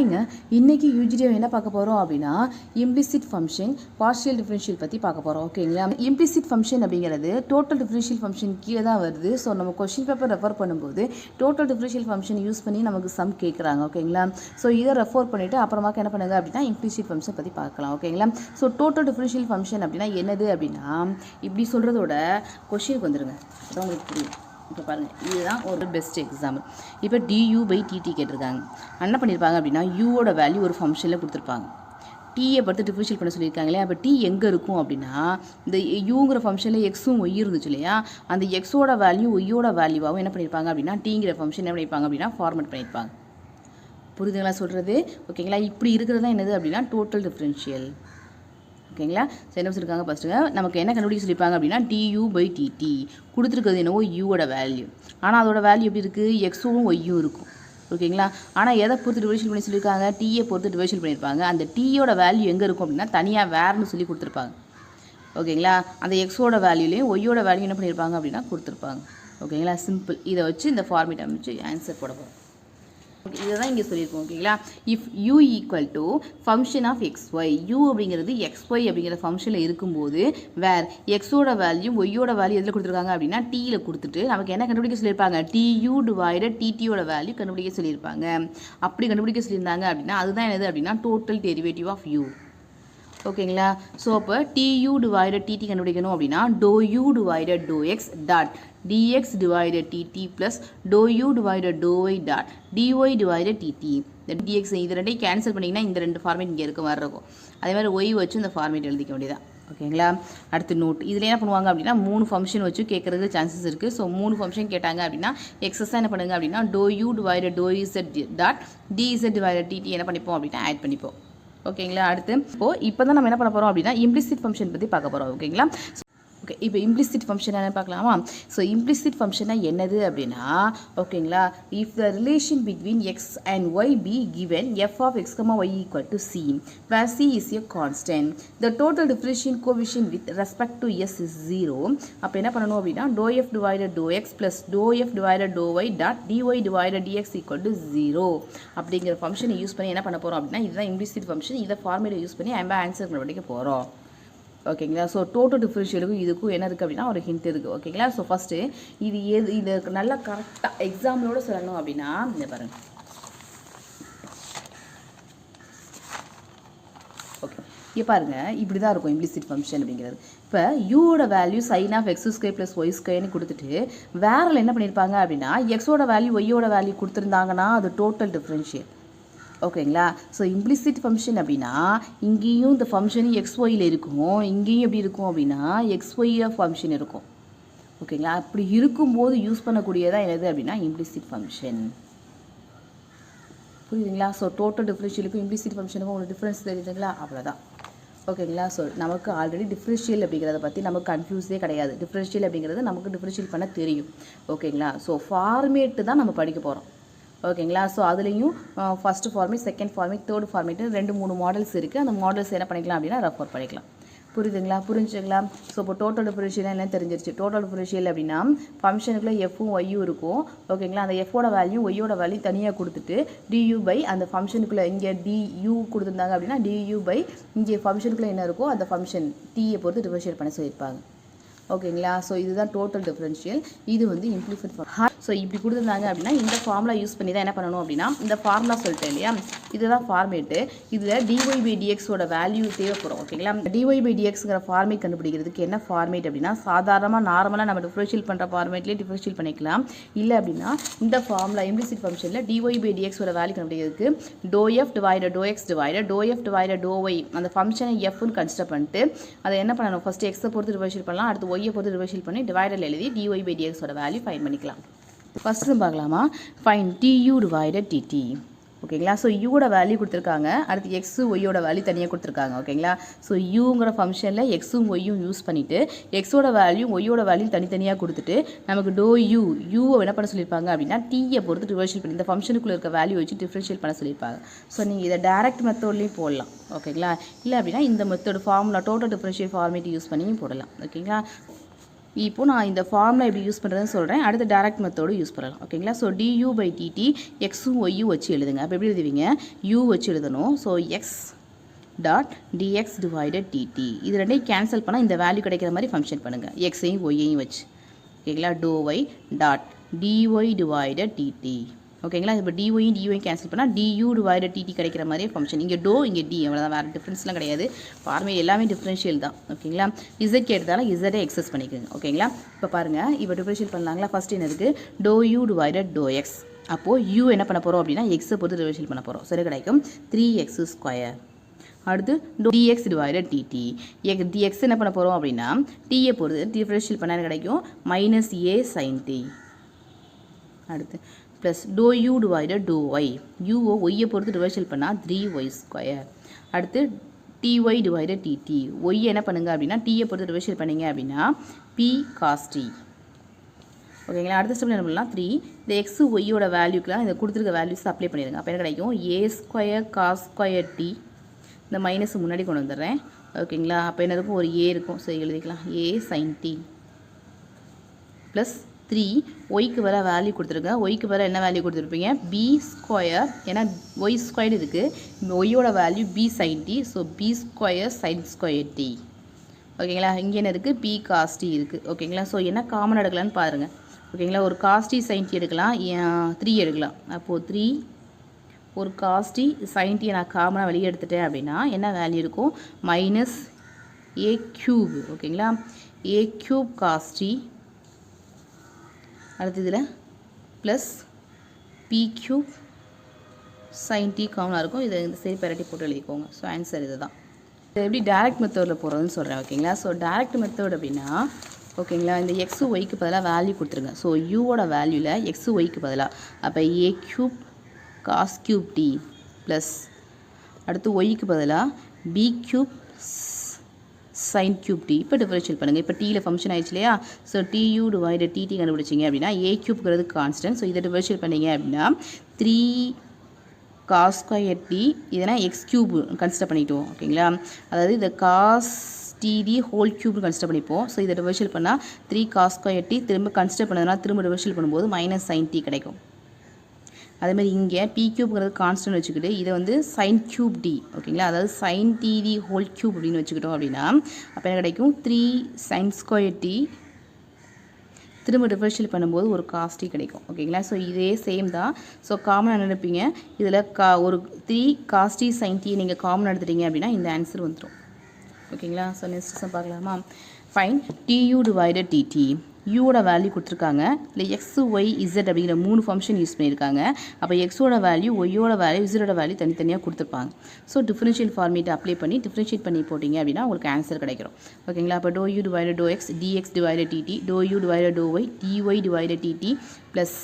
ஹாய்ங்க, இன்றைக்கி யூஜிடியை என்ன பார்க்க போகிறோம் அப்படின்னா இம்ப்ளிசிட் ஃபங்க்ஷன் பார்ஷியல் டிஃபரன்ஷியல் பற்றி பார்க்க போகிறோம். ஓகேங்களா, இம்ப்ளிசிட் ஃபங்க்ஷன் அப்படிங்கிறது டோட்டல் டிஃபரன்ஷியல் ஃபங்க்ஷன் கீழே தான் வருது. ஸோ நம்ம கொஸ்டின் பேப்பர் ரெஃபர் பண்ணும்போது டோட்டல் டிஃபரன்ஷியல் ஃபங்க்ஷன் யூஸ் பண்ணி நமக்கு சம் கேட்குறாங்க. ஓகேங்களா, ஸோ இதை ரெஃபர் பண்ணிவிட்டு அப்புறமாக்க என்ன பண்ணுங்க அப்படின்னா இம்ப்ளிசிட் ஃபங்க்ஷன் பற்றி பார்க்கலாம். ஓகேங்களா, ஸோ டோட்டல் டிஃபரன்ஷியல் ஃபங்க்ஷன் அப்படின்னா என்னது அப்படின்னா இப்படி சொல்கிறதோட கொஸ்டினுக்கு வந்துடுங்க, அதான் உங்களுக்கு புரியும். இப்போ பாருங்கள், இதுதான் ஒரு பெஸ்ட் எக்ஸாம்பிள். இப்போ du/dt கேட்டிருக்காங்க. என்ன பண்ணியிருப்பாங்க அப்படின்னா யூவோட வேல்யூ ஒரு ஃபங்க்ஷனில் கொடுத்துருப்பாங்க. டீயை பற்றி டிஃபரன்ஷியல் பண்ண சொல்லியிருக்காங்களே. அப்போ டி எங்கே இருக்கும் அப்படின்னா இந்த யூங்கிற ஃபங்க்ஷனில் எக்ஸும் ஒய் இருந்துச்சு இல்லையா, அந்த எக்ஸோட வேல்யூ ஒய்யோட வேல்யூவாகவும் என்ன பண்ணியிருப்பாங்க அப்படின்னா டீங்கிற ஃபங்க்ஷன் என்ன பண்ணியிருப்பாங்க அப்படின்னா ஃபார்மேட் பண்ணியிருப்பாங்க. புரியுதுங்களா சொல்கிறது? ஓகேங்களா, இப்படி இருக்கிறது தான் என்னது அப்படின்னா டோட்டல் டிஃபரன்ஷியல். ஓகேங்களா, ஸோ என்ன சொல்லியிருக்காங்க ஃபஸ்ட்டுங்க, நமக்கு என்ன கண்டுபிடிக்க சொல்லியிருப்பாங்க அப்படின்னா du/dt கொடுத்துருக்கிறது என்னவோ யூவோட வேல்யூ. ஆனால் அதோட வேல்யூ எப்படி இருக்குது, எக்ஸும் ஒய்யும் இருக்கும். ஓகேங்களா, ஆனால் எதை பொறுத்து டிவைஷன் பண்ணி சொல்லியிருக்காங்க, டீயை பொறுத்து டிவைஷன் பண்ணியிருப்பாங்க. அந்த டீயோட வேல்யூ எங்கே இருக்கும் அப்படின்னா தனியாக வேறுனு சொல்லி கொடுத்துருப்பாங்க. ஓகேங்களா, அந்த எக்ஸோட வேல்யூலையும் ஒய்யோட வேல்யூ என்ன பண்ணியிருப்பாங்க அப்படின்னா கொடுத்துருப்பாங்க. ஓகேங்களா, சிம்பிள். இதை வச்சு இந்த ஃபார்மேட் அமைச்சு ஆன்சர் போட போகிறோம். இதை தான் இங்கே சொல்லியிருக்கோம். ஓகேங்களா, if u equal to function of xy, u அப்படிங்கிறது xy அப்படிங்கிற ஃபங்க்ஷனில் இருக்கும்போது வேர் எக்ஸோட வேல்யூ ஒய்யோட வேல்யூ எதில் கொடுத்துருக்காங்க அப்படின்னா டீயில் கொடுத்துட்டு நமக்கு என்ன கண்டுபிடிக்க சொல்லியிருப்பாங்க, tu/dt வேல்யூ கண்டுபிடிக்க சொல்லியிருப்பாங்க. அப்படி கண்டுபிடிக்க சொல்லியிருந்தாங்க அப்படின்னா அதுதான் என்னது அப்படின்னா டோட்டல் டெரிவேட்டிவ் ஆஃப் u. ஓகேங்களா, ஸோ அப்போ tu/dt கண்டுபிடிக்கணும் அப்படின்னா ∂u/∂x dot dx/dt plus ∂u/∂y dot dy/dt. இந்த dx இது ரெண்டையும் கேன்சல் பண்ணிங்கன்னா இந்த ரெண்டு ஃபார்மேட் இங்கே இருக்க மாதிரி இருக்கும். அதே மாதிரி ஒய் வச்சு இந்த ஃபார்மேட் எழுதிக்க வேண்டியதான். ஓகேங்களா, அடுத்து நோட். இதில் என்ன பண்ணுவாங்க அப்படின்னா 3 ஃபங்க்ஷன் வச்சு கேட்குறதுக்கு சான்சஸ் இருக்குது. ஸோ 3 ஃபங்க்ஷன் கேட்டாங்க அப்படின்னா எக்ஸஸாக என்ன பண்ணுங்க அப்படின்னா ∂u/∂z டாட் dz/dt என்ன பண்ணிப்போம் அப்படின்னா ஆட் பண்ணிப்போம். ஓகேங்களா, அடுத்து இப்போ தான் நம்ம என்ன பண்ண போகிறோம் அப்படின்னா இம்ப்ளிசிட் ஃபங்க்ஷன் பற்றி பார்க்க போகிறோம். ஓகேங்களா, ஓகே, இப்போ இம்ப்ளிசிட் ஃபங்க்ஷன் என்ன பார்க்கலாமா. ஸோ இம்ப்ளிசிட் ஃபங்க்ஷனா என்னது அப்படின்னா ஓகேங்களா, if the relation between x and y be given f of x, y equal to c, where c is a constant, the total differential coefficient with respect to s is 0. அப்போ என்ன பண்ணணும் அப்படின்னா ∂f/∂x plus ∂f/∂y dot dy/dx equal to 0 அப்படிங்கிற ஃபங்க்ஷனை use பண்ணி என்ன பண்ண போகிறோம் அப்படின்னா இதுதான் இம்ப்ளிசிட் ஃபங்க்ஷன். இதை ஃபார்முலா யூஸ் பண்ணி நம்ம ஆன்சர் கண்டுபிடிக்க போகிறோம். ஓகேங்களா, ஸோ டோட்டல் டிஃபரன்ஷியலுக்கும் இதுக்கும் என்ன இருக்குது அப்படின்னா ஒரு ஹிண்ட் இருக்குது. ஓகேங்களா, ஸோ ஃபஸ்ட்டு இது நல்லா கரெக்டாக எக்ஸாம்பிளோட சொல்லணும் அப்படின்னா இந்த பாருங்க. ஓகே, இங்கே பாருங்கள், இப்படி தான் இருக்கும் இம்ப்ளிசிட் ஃபங்க்ஷன் அப்படிங்கிறது. இப்போ யூவோட value sin of x² + y² கொடுத்துட்டு வேரில் என்ன பண்ணியிருப்பாங்க அப்படின்னா எக்ஸோட வேல்யூ ஒய்யோட வேல்யூ கொடுத்துருந்தாங்கன்னா அது டோட்டல் டிஃபரன்ஷியல். ஓகேங்களா, ஸோ இம்ப்ளிசிட் ஃபங்க்ஷன் அப்படின்னா இங்கேயும் இந்த ஃபங்க்ஷன் xyயில் இருக்கும், இங்கேயும் எப்படி இருக்கும் அப்படின்னா xy ஃபங்க்ஷன் இருக்கும். ஓகேங்களா, அப்படி இருக்கும்போது யூஸ் பண்ணக்கூடியதான் என்னது அப்படின்னா இம்ப்ளிசிட் ஃபங்க்ஷன். புரியுதுங்களா, ஸோ டோட்டல் டிஃபரன்ஷியலுக்கும் இம்ப்ளிசிட் ஃபங்க்ஷனுக்கும் ஒரு டிஃப்ரென்ஸ் தெரியுதுங்களா, அவ்வளோதான். ஓகேங்களா, ஸோ நமக்கு ஆல்ரெடி டிஃபரன்ஷியல் அப்படிங்கிறத பற்றி நமக்கு கன்ஃபியூஸே கிடையாது. டிஃபரன்ஷியல் அப்படிங்கிறது நமக்கு டிஃபரன்ஷியல் பண்ண தெரியும். ஓகேங்களா, ஸோ ஃபார்மேட்டு தான் நம்ம படிக்க போகிறோம். ஓகேங்களா, ஸோ அதுலேயும் first format, second format, third format 2-3 models இருக்குது. அந்த மாடல்ஸ் என்ன பண்ணிக்கலாம் அப்படின்னா ரெஃபர் பண்ணிக்கலாம். புரியுதுங்களா, புரிஞ்சுங்களா. ஸோ இப்போ டோட்டல் டிஃபரன்ஷியல் என்ன தெரிஞ்சிருச்சு. டோட்டல் டிஃபரன்ஷியல் அப்படின்னா ஃபங்க்ஷனுக்குள்ளே எஃப்பும் ஒய்யும் இருக்கும். ஓகேங்களா, அந்த எஃபோட வேல்யூ ஒய்யோட வேல்யூ தனியாக கொடுத்துட்டு du/, அந்த ஃபங்க்ஷனுக்குள்ளே இங்கே du கொடுத்துருந்தாங்க அப்படின்னா du/, இங்கே ஃபங்க்ஷனுக்குள்ளே என்ன இருக்கோ அந்த ஃபங்க்ஷன் டீயை பொறுத்து டிஃபரன்ஷியேட் பண்ண சொல்லியிருப்பாங்க. ஓகேங்களா, ஸோ இதுதான் டோட்டல் டிஃபரன்ஷியல். இது வந்து இம்ப்ளிசிட் ஃபங்க்ஷன். ஸோ இப்படி கொடுத்துருந்தாங்க அப்படின்னா இந்த ஃபார்முலா யூஸ் பண்ணி தான் என்ன பண்ணணும் அப்படின்னா இந்த ஃபார்முலா சொல்லிட்டேன் இல்லையா, இதுதான் ஃபார்மேட்டு. இதில் dy/dxோட வேல்யூ தேவைப்படும். ஓகேங்களா, dy/dxங்கிற ஃபார்மேட் கண்டுபிடிக்கிறதுக்கு என்ன ஃபார்மேட் அப்படின்னா நார்மலாக நம்ம டிஃபரன்ஷியல் பண்ணுற ஃபார்மேட்லேயே டிஃபரன்ஷியல் பண்ணிக்கலாம். இல்லை அப்படின்னா இந்த ஃபார்முலா இம்ப்ளிசிட் ஃபங்க்ஷனில் dy/dxோட வேல்யூ கண்டுபிடிக்கிறதுக்கு ∂f/∂x ∂f/∂y அந்த ஃபங்க்ஷனை எஃப்னு கன்சிடர் பண்ணிட்டு அதை என்ன பண்ணணும், ஃபஸ்ட்டு எக்ஸை பொறுத்து டிவைஷன் பண்ணலாம், அடுத்து ஒய்யை பொறுத்து டிவைஷன் பண்ணி டிவைடரில் எழுதி dy/dxோட வேல்யூ ஃபைண்ட் பண்ணிக்கலாம். ஃபஸ்ட்டு பார்க்கலாமா, ஃபைன் du/dt. ஓகேங்களா, ஸோ யூவோட வேல்யூ கொடுத்துருக்காங்க, அடுத்து எக்ஸு ஒய்யோட வேல்யூ தனியாக கொடுத்துருக்காங்க. ஓகேங்களா, ஸோ யூங்கிற ஃபங்க்ஷனில் எக்ஸும் ஒய்யும் யூஸ் பண்ணிவிட்டு எக்ஸோட வேல்யூ ஒய்யோட வேல்யூ தனித்தனியாக கொடுத்துட்டு நமக்கு யூவை என்ன பண்ண சொல்லியிருப்பாங்க அப்படின்னா டீயை பொறுத்து டிஃபரன்ஷியல் பண்ணி இந்த ஃபங்க்ஷனுக்குள்ளே இருக்க வேல்யூ வச்சு டிஃபரன்ஷியல் பண்ண சொல்லியிருப்பாங்க. ஸோ நீங்கள் இதை டேரக்ட் மெத்தட்லேயும் போடலாம். ஓகேங்களா, இல்லை அப்படின்னா இந்த method formula total differential format use பண்ணியும் போடலாம். ஓகேங்களா, இப்போ நான் இந்த ஃபார்முலா எப்படி யூஸ் பண்ணுறதுன்னு சொல்கிறேன். அடுத்து டைரக்ட் மெத்தோடு யூஸ் பண்ணலாம். ஓகேங்களா? ஸோ du/dt எக்ஸும் ஒய்யும் வச்சு எழுதுங்க. அப்போ எப்படி எழுதுவீங்க? u வச்சு எழுதணும். So X dot dx divided dt. இது ரெண்டையும் கேன்சல் பண்ணால் இந்த வேல்யூ கிடைக்கிற மாதிரி ஃபங்க்ஷன் பண்ணுங்கள். எக்ஸையும் ஒய்யையும் வச்சு. ஓகேங்களா? To y dot dy divided dt. ஓகேங்களா? இப்போ டிஒயும் டிஒயும் கேன்சல் பண்ணால் du டிவைடட் dt கிடைக்கிற மாதிரியே ஃபங்க்ஷன். இங்கே டோ இங்கே டி, அவ்வளோதான், வேறு டிஃப்ரென்ஸ்லாம் கிடையாது. ஃபார்மே எல்லாமே டிஃப்ரென்ஷியல் தான். ஓகேங்களா? இசட் கேட்டதால இசட்டை எக்ஸஸ் பண்ணிக்கோங்க. ஓகேங்களா? இப்போ பாருங்கள், இப்போ டிஃப்ரென்ஷியல் பண்ணலாங்களா? ஃபஸ்ட் என்ன இருக்குது? To you divided to X. அப்போது யூ என்ன பண்ண போகிறோம் அப்படின்னா எக்ஸை பொறுத்து டிஃப்ரென்ஷியல் பண்ண போகிறோம். சரி, கிடைக்கும் 3x². அடுத்து dx டிவைடட் dt. dx என்ன பண்ண போகிறோம் அப்படின்னா டீயை பொறுத்து டிஃப்ரென்ஷியல் பண்ணால் கிடைக்கும் -a sin t. அடுத்து plus to you divided to y. யூஓ ஒய்யை பொறுத்து டிவைஷல் பண்ணால் 3y². அடுத்து dy டிவைடட் dt. ஒய் என்ன பண்ணுங்க அப்படின்னா டீயை பொறுத்து டிவைஷல் பண்ணிங்க அப்படின்னா p cos t. ஓகேங்களா? அடுத்த ஸ்டெப்பில் என்ன பண்ணலாம்? 3 இந்த எக்ஸு ஒய்யோட வேல்யூக்கெலாம் இதை கொடுத்துருக்க வேல்யூஸ் அப்ளை பண்ணிடுங்க. அப்போ என்ன கிடைக்கும்? a² cos² t. இந்த மைனஸ் முன்னாடி கொண்டு வந்துடுறேன். ஓகேங்களா? அப்போ என்ன இருக்கும்? ஒரு a இருக்கும். சரி, எழுதிக்கலாம். a sin t ப்ளஸ் 3 ஒய்க்கு வர வேல்யூ கொடுத்துருங்க. ஒய்க்கு வர என்ன வேல்யூ கொடுத்துருப்பீங்க? b². ஏன்னா y² இருக்குது, ஒய்யோட value b sin t. So b² sin² t. ஓகேங்களா? இங்கே என்ன இருக்குது? p cos t இருக்குது. ஓகேங்களா? ஸோ என்ன காமன் எடுக்கலான்னு பாருங்கள். ஓகேங்களா? ஒரு cos t sin t எடுக்கலாம், 3 எடுக்கலாம். அப்போது 3 ஒரு cos t sin t நான் காமனாக வெளியே எடுத்துட்டேன் அப்படின்னா என்ன வேல்யூ இருக்கும்? -a³. ஓகேங்களா? a³ cos t. அடுத்து இதில் ப்ளஸ் p³ sin t காமனாக இருக்கும். இதை இந்த சைடு பெரட்டி போட்டு எழுதிக்கோங்க. ஸோ ஆன்சர் இது தான். இது எப்படி டேரக்ட் மெத்தடில் போகிறதுன்னு சொல்கிறேன். ஓகேங்களா? ஸோ டேரக்ட் மெத்தட் அப்படின்னா ஓகேங்களா, இந்த எக்ஸு ஒய்க்கு பதிலாக வேல்யூ கொடுத்துருங்க. ஸோ யூவோட வேல்யூவில் எக்ஸு ஒய்க்கு பதிலாக அப்போ a³ cos³ t ப்ளஸ் அடுத்து ஒய்க்கு பதிலாக b³ sin³ t. இப்போ டிஃபரன்ஷியல் பண்ணுங்கள். இப்போ டீயில் ஃபங்க்ஷன் ஆயிடுச்சு இல்லையா? ஸோ tu டிவைடட் dt கண்டுபிடிச்சிங்க அப்படின்னா a³ கான்ஸ்டன்ட். ஸோ இதை டிஃபரன்ஷியல் பண்ணிங்க அப்படின்னா 3 cos² t. இதனா x³ கன்சிடர் பண்ணிட்டோம். ஓகேங்களா? அதாவது இந்த cos t whole cube consider பண்ணிப்போம். ஸோ இதை டிவைஷல் பண்ணால் 3 cos² t. திரும்ப கன்சிடர் பண்ணதுனா திரும்ப டிவைஷல் பண்ணும்போது -sin t கிடைக்கும். அதேமாதிரி இங்கே p³ கான்ஸ்டன்ட் வச்சுக்கிட்டு இதை வந்து sin³ t. ஓகேங்களா? அதாவது sin t ஹோல் க்யூப் அப்படின்னு வச்சுக்கிட்டோம் அப்படின்னா அப்போ என்ன கிடைக்கும்? 3 sin² t. திரும்ப டிஃபரன்ஷியல் பண்ணும்போது ஒரு cos t கிடைக்கும். ஓகேங்களா? ஸோ இதே சேம் தான். ஸோ காமனாக நினைப்பீங்க இதில் ஒரு 3 cos t sin t நீங்கள் காமன் எடுத்துட்டீங்க அப்படின்னா இந்த ஆன்சர் வந்துடும். ஓகேங்களா? ஸோ நெக்ஸ்ட் பார்க்கலாமா? Find tu divided dt. யூவோட வேல்யூ கொடுத்துருக்காங்க. இல்லை எக்ஸ் ஒய் இசட் அப்படிங்கிற 3 ஃபங்க்ஷன் யூஸ் பண்ணியிருக்காங்க. அப்போ எக்ஸோட வேல்யூ ஒய்யோட வேல்யூ இசட்டோட வேல்யூ தனித்தனியாக கொடுத்துருப்பாங்க. ஸோ டிஃபரன்ஷியல் ஃபார்மேட்டை அப்ளை பண்ணி டிஃபரன்ஷியேட் பண்ணி போட்டிங்க அப்படின்னா உங்களுக்கு ஆன்சர் கிடைக்கும். ஓகேங்களா? அப்போ டோ you divided to x dx divided dt, டோ you divided to y dy divided dt plus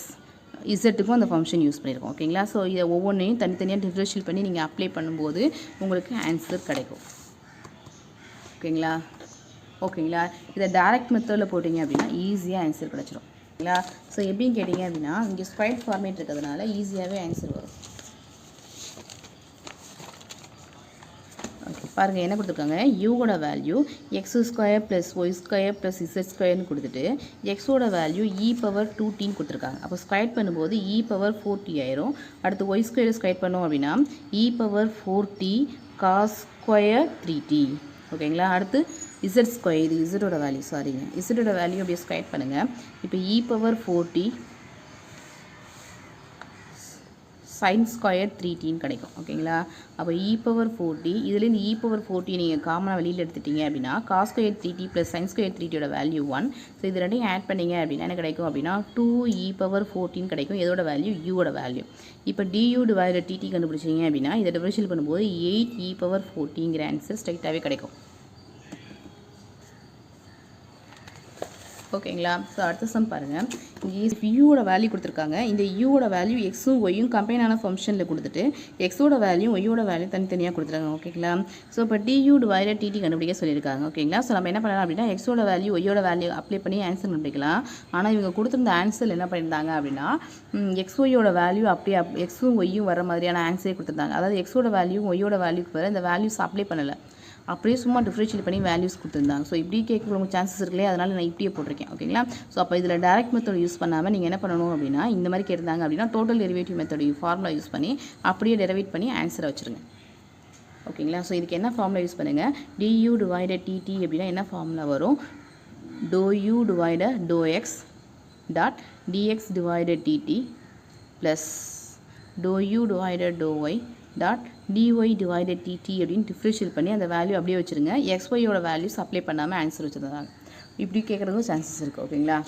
இசட்டுக்கும் அந்த ஃபங்க்ஷன் யூஸ் பண்ணியிருக்கோம். ஓகேங்களா? ஸோ இதை ஒவ்வொன்றையும் தனித்தனியாக டிஃபரன்ஷியல் பண்ணி நீங்கள் அப்ளை பண்ணும்போது உங்களுக்கு ஆன்சர் கிடைக்கும். ஓகேங்களா? ஓகேங்களா? இதை டைரக்ட் மெத்தடில் போட்டிங்க அப்படின்னா ஈஸியாக ஆன்சர் கிடச்சிரும். ஓகேங்களா? ஸோ எப்படின்னு கேட்டிங்க அப்படின்னா இங்கே ஸ்கொயர் ஃபார்மேட் இருக்கிறதுனால ஈஸியாகவே ஆன்சர் வரும். ஓகே, பாருங்கள் என்ன கொடுத்துருக்காங்க? யூவோட வேல்யூ x² + y² + z² கொடுத்துட்டு எக்ஸோட வேல்யூ e⁻2t கொடுத்துருக்காங்க. அப்போ ஸ்கொயர் பண்ணும்போது e⁻4t ஆயிரும். அடுத்து y² ஸ்கொயர் பண்ணோம் அப்படின்னா e⁻4t cos² 3t. ஓகேங்களா? அடுத்து z², இது இசட்டோட வேல்யூ, சாரிங்க, இசட்டோட வேல்யூ அப்படியே ஸ்கொயர் பண்ணுங்கள். இப்போ e⁻4t sin² 3t கிடைக்கும். ஓகேங்களா? அப்போ e⁻4t இதுலேருந்து e⁻4t நீங்கள் காமனாக வெளியில் எடுத்துட்டீங்க அப்படின்னா cos² 3t + sin² 3tயோட value 1. So இது ரெண்டையும் ஆட் பண்ணிங்க அப்படின்னா என்ன கிடைக்கும் அப்படின்னா 2e⁻14 கிடைக்கும். இதோட வேல்யூ யூவோட வேல்யூ. இப்போ du டிவைடட் dt கண்டுபிடிச்சிங்க அப்படின்னா இதை டிஃபரன்ஷியல் பண்ணும்போது 8e⁻14ங்கிற ஆன்சர் ஸ்ட்ரைட்டாகவே கிடைக்கும். ஓகேங்களா? ஸோ அடுத்த சம் பாருங்கள். இங்கே யூவோட வேல்யூ கொடுத்துருக்காங்க. இந்த யூவோட வேல்யூ எக்ஸும் ஒய்யும் கம்பைன் ஆன ஃபங்க்ஷனில் கொடுத்துட்டு எக்ஸோட வேல்யூ ஒய்யோட வேல்யூ தனித்தனியாக கொடுத்துருக்காங்க. ஓகேங்களா? ஸோ இப்போ du டிவைடட் dt கண்டுபிடிக்க சொல்லியிருக்காங்க. ஓகேங்களா? ஸோ நம்ம என்ன பண்ணலாம் அப்படின்னா எக்ஸோட வேல்யூ ஒய்யோட வேல்யூ அப்ளை பண்ணி ஆன்சர் கண்டுபிடிக்கலாம். ஆனால் இவங்க கொடுத்துருந்த ஆன்சர் என்ன பண்ணியிருந்தாங்க அப்படின்னா எக்ஸ் ஒய்யோட வேல்யூ அப்படியே எக்ஸும் ஒய்யும் வர மாதிரியான ஆன்சரே கொடுத்துருந்தாங்க. அதாவது எக்ஸோட வேல்யூ ஒய்யோட வேல்யூக்கு வர இந்த வேல்யூஸ் அப்ளை பண்ணலை. அப்படியே சும்மா டிஃப்ரென்ஷியேட் பண்ணி வேல்யூஸ் கொடுத்துருந்தாங்க. ஸோ இப்படி கேட்கறவங்க சான்சஸ் இருக்குல்லையே, அதனால் நான் இப்படியே போட்டிருக்கேன். ஓகேங்களா. ஸோ அப்போ இதில் டைரக்ட் மெத்தட் யூஸ் பண்ணாமல் நீங்கள் என்ன பண்ணணும் அப்படின்னா, இந்த மாதிரி கேட்டிருந்தாங்க அப்படின்னா total derivative method formula use பண்ணி அப்படியே டெரிவேட் பண்ணி ஆன்சரை வச்சுருங்க. ஓகேங்களா. ஸோ இதுக்கு என்ன ஃபார்முலா யூஸ் பண்ணுங்கள், du டிவைடட் dt அப்படின்னா என்ன ஃபார்முலா வரும், dou divided dx dot dx divided dt plus dou divided dy dot dy divided dt அப்படின்னு டிஃப்ரென்ஷியேட் பண்ணி அந்த வேல்யூ அப்படியே வச்சுருங்க. xyயோட வேல்யூஸ் அப்ளை பண்ணாமல் ஆன்சர் வச்சுருந்தாங்க. இப்படி கேட்குறதுக்கும் சான்சஸ் இருக்குது. ஓகேங்களா.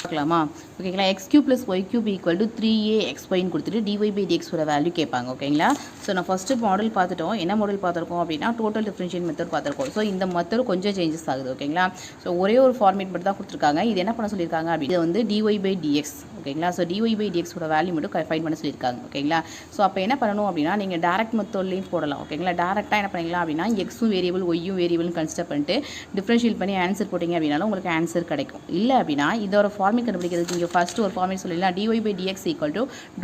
பார்க்கலாமா. ஓகேங்களா. x³ + y³ = 3axyன்னு கொடுத்துட்டு dy/dx ஓட வேல்யூ கேட்பாங்க. ஓகேங்களா. ஸோ நான் ஃபஸ்ட்டு மாடல் பார்த்துட்டோம். என்ன மாடல் பார்த்துருக்கோம் அப்படின்னா டோட்டல் டிஃப்ரென்ஷியேட் மெத்தட் பார்த்துருக்கோம். ஸோ இந்த மெத்தட் கொஞ்சம் சேஞ்சஸ் ஆகுது. ஓகேங்களா. ஸோ ஒரே ஒரு ஃபார்மேட் மட்டும் தான் கொடுத்துருக்காங்க. இது என்ன பண்ண சொல்லியிருக்காங்க அப்படி இது வந்து dy/dx. ஓகேங்களா. ஸோ dy/dx ஓட வேல்யூ மட்டும் ஃபைண்ட் பண்ண சொல்லியிருக்காங்க. ஓகேங்களா. ஸோ அப்போ என்ன பண்ணணும் அப்படின்னா நீங்கள் டேரக்ட் மெத்தட்லையும் போடலாம். ஓகேங்களா. டேரெக்டாக என்ன பண்ணிக்கலாம் அப்படின்னா எக்ஸும் வேரியபிள் ஒய்யும் வேரியபிள்னு கன்சிடர் பண்ணிட்டு டிஃப்ரென்ஷியேட் பண்ணி ஆன்சர் போட்டிங்க அப்படின்னாலும் உங்களுக்கு ஆன்சர் கிடைக்கும். இல்லை அப்படின்னா இதோட ஃபார்மேட் கண்டுபிடிக்கிறதுக்கு இங்கே ஃபஸ்ட்டு ஒரு ஃபார்மேட் சொல்லலாம், dy/dx =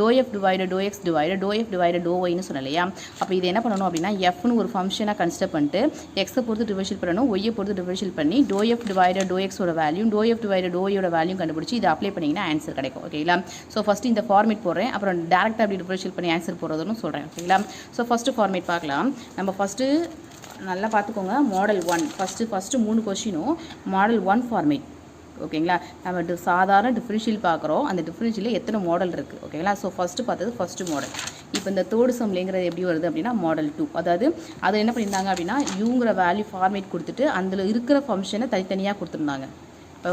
∂f divided ∂x divided ∂f divided ∂yன்னு சொன்னலையா. அப்போ இது என்ன பண்ணணும் அப்படின்னா எஃப்னு ஒரு ஃபங்க்ஷனாக கன்சிடர் பண்ணிட்டு எக்ஸை பொறுத்து டிஃபரன்ஷியேட் பண்ணணும், ஒய்யை பொறுத்து டிஃபரன்ஷியேட் பண்ணி ∂f divided ∂x ஓட வேல்யூ ∂f divided ∂y ஓட வேல்யூ கண்டுபிடிச்சி இதை அப்ளை பண்ணிங்கன்னா ஆன்சர் கிடைக்கும். ஓகேங்களா. ஸோ ஃபஸ்ட்டு இந்த ஃபார்மேட் போடுறேன், அப்புறம் டேரெக்டாக அப்படி டிஃபரன்ஷியேட் பண்ணி ஆன்சர் போடுறதுன்னு சொல்கிறேன். ஓகேங்களா. ஸோ ஃபஸ்ட்டு ஃபார்மேட் பார்க்கலாம். நம்ம ஃபஸ்ட்டு நல்லா பார்த்துக்கோங்க. மாடல் 1 ஃபஸ்ட்டு 3 கொஸ்டினும் மாடல் 1 ஃபார்மேட். ஓகேங்களா. நம்ம சாதாரண டிஃப்ரென்ஷியல் பார்க்குறோம். அந்த டிஃப்ரென்ஷியலில் எத்தனை மாடல் இருக்குது. ஓகேங்களா. ஸோ ஃபஸ்ட்டு பார்த்தது ஃபஸ்ட்டு மாடல். இப்போ இந்த தேர்டு சம்லேங்கிறது எப்படி வருது அப்படின்னா மாடல் 2. அதாவது அது என்ன பண்ணியிருந்தாங்க அப்படின்னா யூங்கிற வேல்யூ ஃபார்மேட் கொடுத்துட்டு அதில் இருக்கிற ஃபங்க்ஷனை தனித்தனியாக கொடுத்துருந்தாங்க.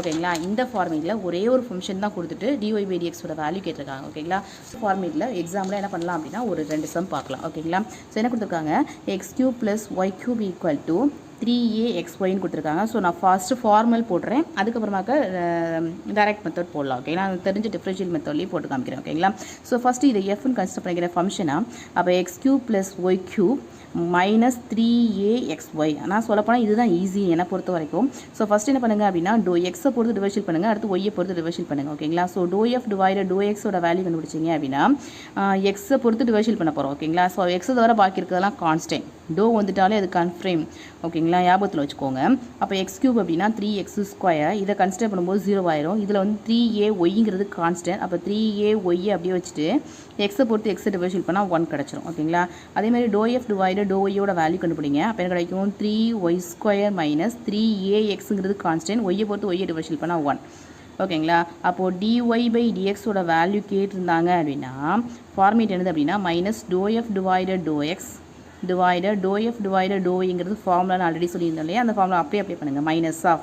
ஓகேங்களா. இந்த ஃபார்மேட்டில் ஒரே ஒரு ஃபங்க்ஷன் தான் கொடுத்துட்டு dy/dx ஓட வேல்யூ கேட்டிருக்காங்க. ஓகேங்களா. ஃபார்மேட்டில் எக்ஸாம்பிள் என்ன பண்ணலாம் அப்படின்னா ஒரு 2 சம் பார்க்கலாம். ஓகேங்களா. ஸோ என்ன கொடுத்துருக்காங்க, x³ + y³ = 3axyன்னு கொடுத்துருக்காங்க. ஸோ நான் ஃபஸ்ட்டு ஃபார்மல் போடுறேன், அதுக்கப்புறமாக்க டைரக்ட் மெத்தட் போடலாம். ஓகேங்களா. நான் தெரிஞ்ச டிஃப்ரென்ஷியல் மெத்தட்லேயும் போட்டு காமிக்கிறேன். ஓகேங்களா. ஸோ ஃபஸ்ட்டு இதை எஃப்னு கன்சிடர் பண்ணிக்கிற ஃபங்க்ஷனாக அப்போ x³ + y³ - 3axy. நான் சொல்லப்போனால் இதுதான் ஈஸி என்னை பொறுத்த வரைக்கும். ஸோ ஃபஸ்ட் என்ன பண்ணுங்கள் அப்படின்னா எக்ஸை பொறுத்து டிவைஷன் பண்ணுங்கள், அடுத்து ஒய்யை பொறுத்து டிவைஷன் பண்ணுங்கள். ஓகேங்களா. ஸோ ∂f divided ∂x ஓட வேல்யூ கண்டுபிடிச்சிங்க அப்படின்னா எக்ஸை பொறுத்து டிவைஷன் பண்ண போகிறோம். ஓகேங்களா. ஸோ எக்ஸை தவிர பாக்கி இருக்கிறதெல்லாம் கான்ஸ்டன்ட். வந்துட்டாலே அது கன்ஃப்ரேம். ஓகேங்களா. ஞாபகத்தில் வச்சுக்கோங்க. அப்போ x³ அப்படின்னா 3x². இதை கன்சிடர் பண்ணும்போது 0 ஆயிரும். இதில் வந்து 3ayங்கிறது கான்ஸ்டன்ட். அப்போ 3ay அப்படியே வச்சுட்டு எக்ஸை பொறுத்து எக்ஸை டிவைஷன் பண்ணால் 1 கிடச்சிரும். ஓகேங்களா. அதேமாதிரி ∂f divided ∂y வேல்யூ கண்டுபிடிங்க. அப்போ என்ன கிடைக்கும், 3y² - 3axங்கிறது கான்ஸ்டன்ட். ஒய்யை பொறுத்து ஒய்யை டிவைஷன் பண்ணால் 1. ஓகேங்களா. அப்போது dy/dx ஓட வேல்யூ கேட்டிருந்தாங்க அப்படின்னா ஃபார்மேட் என்னது அப்படின்னா -∂f divided ∂x divided ∂f divided ∂yங்கிறது ஃபார்முலான்னு ஆல்ரெடி சொல்லியிருந்தோம் இல்லையா. அந்த ஃபார்முலா அப்படியே அப்ளை பண்ணுங்கள். -of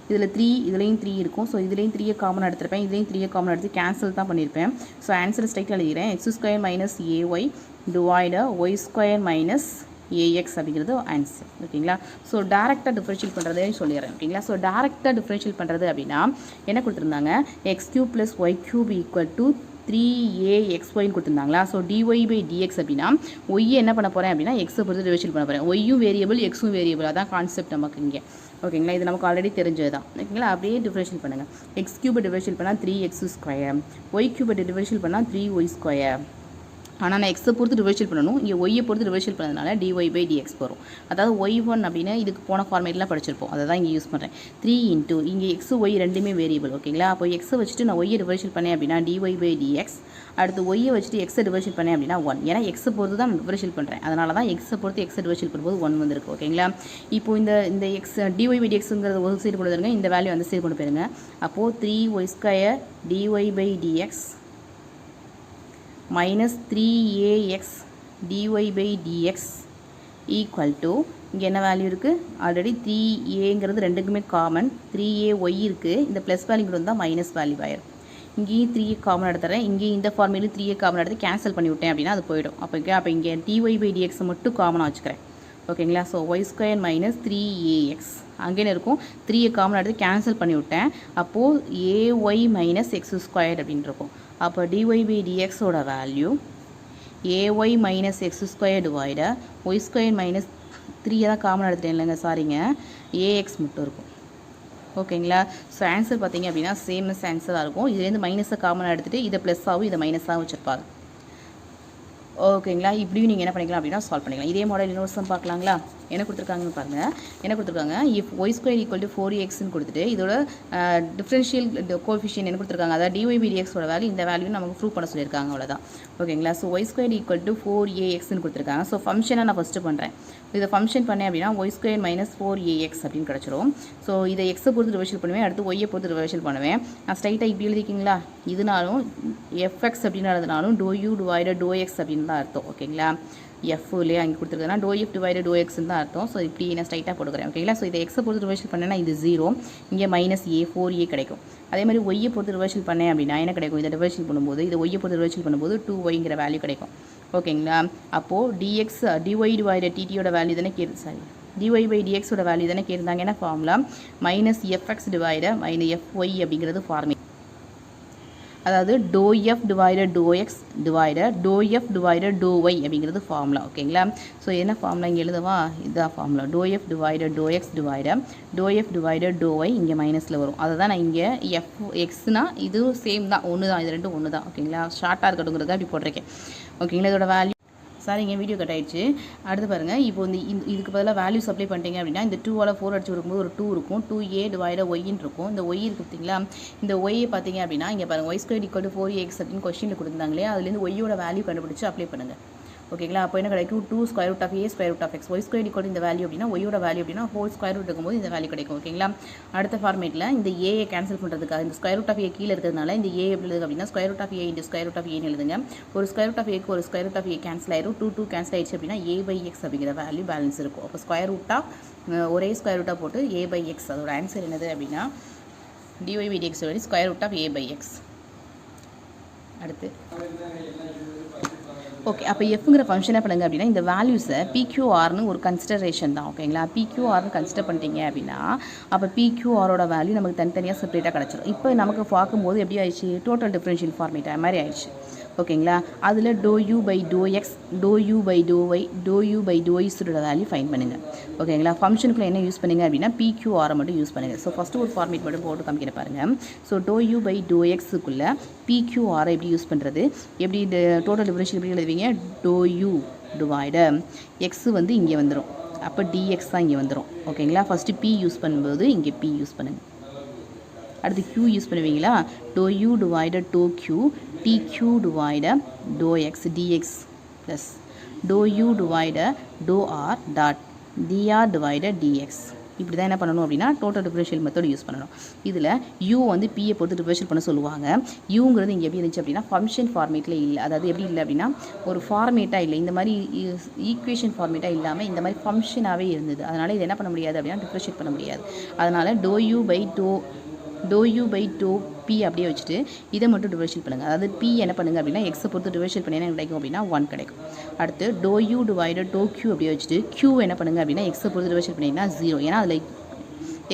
இதில் 3 இதுலேயும் 3 இருக்கும். ஸோ இதுலேயும் 3 காமன் எடுத்துருப்பேன், இதுலேயும் 3 காமன் எடுத்து கேன்சல் தான் பண்ணியிருப்பேன். ஸோ ஆன்சர் ஸ்ட்ரைட்டில் எழுதிக்கிறேன். x² - ay divided y² - ax அப்படிங்கிறது ஆன்சர். ஓகேங்களா. ஸோ டேரெக்டாக டிஃப்ரென்ஷியல் பண்ணுறதே சொல்லிடுறேன். ஓகேங்களா. ஸோ டேரெக்டாக டிஃப்ரென்ஷியல் பண்ணுறது அப்படின்னா என்ன கொடுத்துருந்தாங்க, x³ + y³ = 3axyன்னு கொடுத்துருந்தாங்களா. ஸோ dy/dx அப்படின்னா ஒய்யை என்ன பண்ண போகிறேன் அப்படின்னா எக்ஸை பொறுத்து டிவைஷன் பண்ண போகிறேன். ஒய்யும் வேரியபிள் எக்ஸும் வேரியபிள், அதான் கான்செப்ட் நமக்கு இங்கே. ஓகேங்களா. இது நமக்கு ஆல்ரெடி தெரிஞ்சது தான். ஓகேங்களா. அப்படியே டிஃபரன்ஷியல் பண்ணுங்கள். x³ டிவைஷன் பண்ணால் 3x², y³ டிவைஷன் பண்ணால் 3y². ஆனால் நான் எக்ஸை பொறுத்து டிவைஷன் பண்ணணும், இங்கே ஒய்யை பொறுத்து டிவைஷன் பண்ணதுனால dy/dx வரும். அதாவது y1 அப்படின்னு இதுக்கு போன ஃபார்மேட்லாம் படிச்சிருப்போம், அதை தான் இங்கே யூஸ் பண்ணுறேன். 3 × இங்கே எக்ஸு ஒய் ரெண்டுமே வேரியபிள். ஓகேங்களா. அப்போ எக்ஸை வச்சுட்டு நான் ஒய்யை டிவைஷன் பண்ணேன் அப்படின்னா dy/dx, அடுத்து ஒய்யை வச்சுட்டு எக்ஸை டிவைஷன் பண்ணேன் அப்படின்னா 1. ஏன்னா எக்ஸை பொறுத்து தான் நான் டிவைஷன் பண்ணுறேன், அதனால தான் எக்ஸை பொறுத்து எக்ஸை டிவைஷன் பண்ணும்போது 1 வந்திருக்கு. ஓகேங்களா. இப்போ இந்த எக்ஸ் dy/dxங்கிறது ஒரு சைடு கொண்டு வந்துருங்க, இந்த வேல்யூ அந்த சைடு கொண்டு போயிருங்க. அப்போது 3y² dy/dx -3ax dy/dx = இங்கே என்ன வேல்யூ இருக்குது, ஆல்ரெடி 3aங்கிறது ரெண்டுக்குமே காமன், 3ay இருக்குது. இந்த ப்ளஸ் வேல்யூ கூட வந்தால் மைனஸ் வேல்யூ ஆயிரும். இங்கேயும் 3a காமன் எடுத்துறேன், இங்கேயும் இந்த ஃபார்மேலையும் 3a காமன் எடுத்து கேன்சல் பண்ணி விட்டேன் அப்படின்னா அது போயிடும். அப்போ இங்கே dy/dx மட்டும் காமனாக வச்சுக்கிறேன். ஓகேங்களா. ஸோ y² - 3ax அங்கேன்னு இருக்கும், 3a காமன் எடுத்து கேன்சல் பண்ணி விட்டேன். அப்போது ay - x² அப்படின்னு இருக்கும். அப்போ dy/dx ஓட value ay - x² divided y² - 3 தான் காமன் எடுத்துட்டேன் இல்லைங்க, சாரிங்க, ax மட்டும் இருக்கும். ஓகேங்களா. ஸோ ஆன்சர் பார்த்தீங்க அப்படின்னா சேமஸ் ஆன்சராக இருக்கும். இதுலேருந்து மைனஸை காமனாக எடுத்துகிட்டு இதை ப்ளஸ்ஸாகவும் இதை மைனஸாகவும் வச்சுருப்பாங்க. ஓகேங்களா. இப்படியும் நீங்கள் என்ன பண்ணிக்கலாம் அப்படின்னா சால்வ் பண்ணிக்கலாம். இதே மாடல் இன்னொரு சம் பார்க்கலாங்களா. என்ன கொடுத்துருக்காங்கன்னு பாருங்கள். என்ன கொடுத்துருக்காங்க, if y square equal to 4xன்னு கொடுத்துட்டு இதோட டிஃப்ரென்ஷியல் கோஎஃபிஷியன்ட் என்ன கொடுத்துருக்காங்க, அதாவது dy/dxோட வேல்யூ இந்த வேல்யூ நமக்கு ப்ரூவ் பண்ண சொல்லியிருக்காங்க, அவ்வளோதான். ஓகேங்களா. So y square equal to 4axன்னு கொடுத்துருக்காங்க. ஸோ ஃபங்க்ஷனை நான் ஃபஸ்ட்டு பண்ணுறேன். இதை ஃபங்க்ஷன் பண்ணேன் அப்படின்னா ஒய் ஸ்கொயர் மைனஸ் 4ax அப்படின்னு கிடச்சிரும். ஸோ இதை எக்ஸை பொறுத்து ரிவர்ஷல் பண்ணுவேன், அடுத்து ஒய்யை பொறுத்து ரிவர்ஷல் பண்ணுவேன். நான் ஸ்ட்ரைட்டாக இப்படி எழுதிக்கிங்களா, இதனாலும் எஃப்எக்ஸ் அப்படின்னு எழுதினாலும் டோ டிவைடட் டோ எக்ஸ் அப்படின்னு தான் அர்த்தம். ஓகேங்களா. எஃப் இல்லையா இங்கே கொடுத்துருக்குதுன்னா டோ டிவைடட் டோ எக்ஸ்ன்னு தான் அர்த்தம். ஸோ இப்படி நான் ஸ்ட்ரைட்டாக கொடுக்குறேன். ஓகேங்களா. ஸோ இதை எக்ஸை பொறுத்து ரிவர்ஷல் பண்ணேன்னா இது 0, இங்கே -4a கிடைக்கும். அதே மாதிரி ஒய்யை பொறுத்து ரிவர்ஷல் பண்ணேன் அப்படின்னா என்ன கிடைக்கும், இதை ரிவர்ஷல் பண்ணும்போது இதை ஒய்யை பொறுத்து ரிவர்ஷல் பண்ணும்போது 2yங்கிற வேல்யூ கிடைக்கும். ஓகேங்களா. அப்போது dy டிவைடட் டிடியோட வேல்யூ தானே dy/dxோட வேல்யூ தானே கேட்டிருந்தாங்க. என்ன ஃபார்முலா, -fx டிவைடட் -fy அப்படிங்கிறது ஃபார்முலா. அதாவது dou(f) divided dou(x) divided dou(f) divided dou(y) அப்படிங்கிறது ஃபார்முலா. ஓகேங்களா. ஸோ என்ன ஃபார்முலா இங்கே எழுதவா, இதுதான் formula. dou(f) divided dou(x) divided dou(f) divided dou(y) இங்கே மைனஸில் வரும். அதை தான் நான் இங்கே எக்ஸ்னா இது சேம் தான், ஒன்று தான், இது ரெண்டும் ஒன்று தான். ஓகேங்களா. ஷார்ட்டாக இருக்கட்டுங்கிறத அப்படி போட்டிருக்கேன். ஓகேங்களா. இதோட வேல்யூ சார் இங்கே வீடியோ கட் ஆகிடுச்சு. அடுத்து பாருங்கள். இப்போ இதுக்கு பதிலாக வேல்யூ சப்ளை பண்ணிட்டீங்க அப்படின்னா இந்த 2ஆல் 4 அடிச்சு கொடுக்கும்போது ஒரு 2 இருக்கும். 2a டிவைடட் ஒய்ன்னு இருக்கும். இந்த ஒய் இருக்குது பார்த்தீங்களா, இந்த ஒய்யை பார்த்தீங்க அப்படின்னா இங்கே பாருங்கள், Y square equal to 4ax அப்படின்னு கொஸ்டினில் கொடுத்துருந்தாங்களே, அதுலேருந்து ஒய்யோட வேல்யூ கண்டுபிடிச்சி அப்ளை பண்ணுங்கள். ஓகேங்களா. அப்போ என்ன கிடைக்கும், 2 square root of a square root of x. Y square equal இந்த வேல்யூ அப்படின்னா ஒய்யோட வேல்யூ அப்படின்னா ஹோல் ஸ்கொயர் ரூட் இருக்கும்போது இந்த வேல்யூ கிடைக்கும். ஓகேங்களா. அடுத்த ஃபார்மேட்டில் இந்த ஏயை கேன்சல் பண்ணுறதுக்காக இந்த ஸ்கொயர் ரூட் ஆஃப் a கீழே இருக்கிறதுனால இந்த ஏ எப்படி எழுதுங்க அப்படின்னா square root of a into square root of a எழுதுங்க. ஒரு ஸ்கொயர் ரூட் ஆஃப் a ஒரு square root of a cancel ஆயிரும். 2 கேன்சல் ஆயிடுச்சு அப்படின்னா a/x அப்படிங்கிற வேல்யூ பேலன்ஸ் இருக்கும். அப்போ ஸ்கொயர் ரூட்டாக ஒரே ஸ்கொயர் ரூட்டாக போட்டு a/x. அதோட ஆன்சர் என்னது அப்படின்னா dy/dx square root of a/x. அடுத்து ஓகே. அப்போ எஃப்ங்கிற ஃபங்க்ஷனை பண்ணுங்க அப்படின்னா இந்த வேல்யூஸை PQRனு ஒரு கன்சிடரேஷன் தான். ஓகேங்களா. PQRனு கன்சிடர் பண்ணிட்டீங்க அப்படின்னா அப்போ PQRோட வேல்யூ நமக்கு தனித்தனியாக செப்பரேட்டாக கிடச்சிடும். இப்போ நமக்கு பார்க்கும்போது எப்படி ஆயிடுச்சு, டோட்டல் டிஃபரன்ஷியல் ஃபார்மேட் மாதிரி ஆயிடுச்சு. ஓகேங்களா. அதில் dou(u/dou(x), dou(u/dou(y), dou(u/dou(z) value fine பண்ணுங்கள். ஓகேங்களா. ஃபங்க்ஷனுக்குள்ள என்ன யூஸ் பண்ணுங்க அப்படின்னா PQR மட்டும் யூஸ் பண்ணுங்கள். ஸோ ஃபஸ்ட்டு ஒரு ஃபார்மேட் மட்டும் போட்டு காமிக்கிற பாருங்கள். ஸோ dou(u/dou(x)க்குள்ளே PQR எப்படி யூஸ் பண்ணுறது, எப்படி டோட்டல் டிஃபரன்ஷியல் எப்படி எழுதுவீங்க, dou டிவைடட் x வந்து இங்கே வந்துடும். அப்போ dx தான் இங்கே வந்துடும். ஓகேங்களா. ஃபஸ்ட்டு P யூஸ் பண்ணும்போது இங்கே P யூஸ் பண்ணுங்கள். அடுத்து Q யூஸ் பண்ணுவீங்களா, dou divided dou(q), dq divided dou(x) dx plus dou divided dou(r) dot dr divided dx. இப்படி தான் என்ன பண்ணணும் அப்படின்னா டோட்டல் டிஃபரன்ஷியல் மெத்தட் யூஸ் பண்ணணும். இதில் u வந்து பியை பொறுத்து டிஃபரன்ஷியல் பண்ண சொல்லுவாங்க. யூங்கிறது இங்கே எப்படி இருந்துச்சு அப்படின்னா ஃபங்க்ஷன் ஃபார்மேட்டில் இல்லை. அதாவது எப்படி இல்லை அப்படின்னா ஒரு ஃபார்மேட்டாக இல்லை, இந்த மாதிரி ஈக்குவேஷன் ஃபார்மேட்டாக இல்லாமல் இந்த மாதிரி ஃபங்க்ஷனாகவே இருந்தது. அதனால் இது என்ன பண்ண முடியாது அப்படின்னா டிஃபரன்ஷியேட் பண்ண முடியாது. அதனால் dou p அப்படியே வச்சுட்டு இதை மட்டும் டிவைஷன் பண்ணுங்கள். அதாவது p என்ன பண்ணுங்கள் அப்படின்னா எக்ஸை பொறுத்து டிவைஷன் பண்ணி என்ன கிடைக்கும் அப்படின்னா 1 கிடைக்கும். அடுத்து dou டிவைடட் dou q அப்படியே வச்சுட்டு q என்ன பண்ணுங்கள் அப்படின்னா எக்ஸை பொறுத்து டிவைஷன் பண்ணிங்கன்னா 0, ஏன்னா அதில்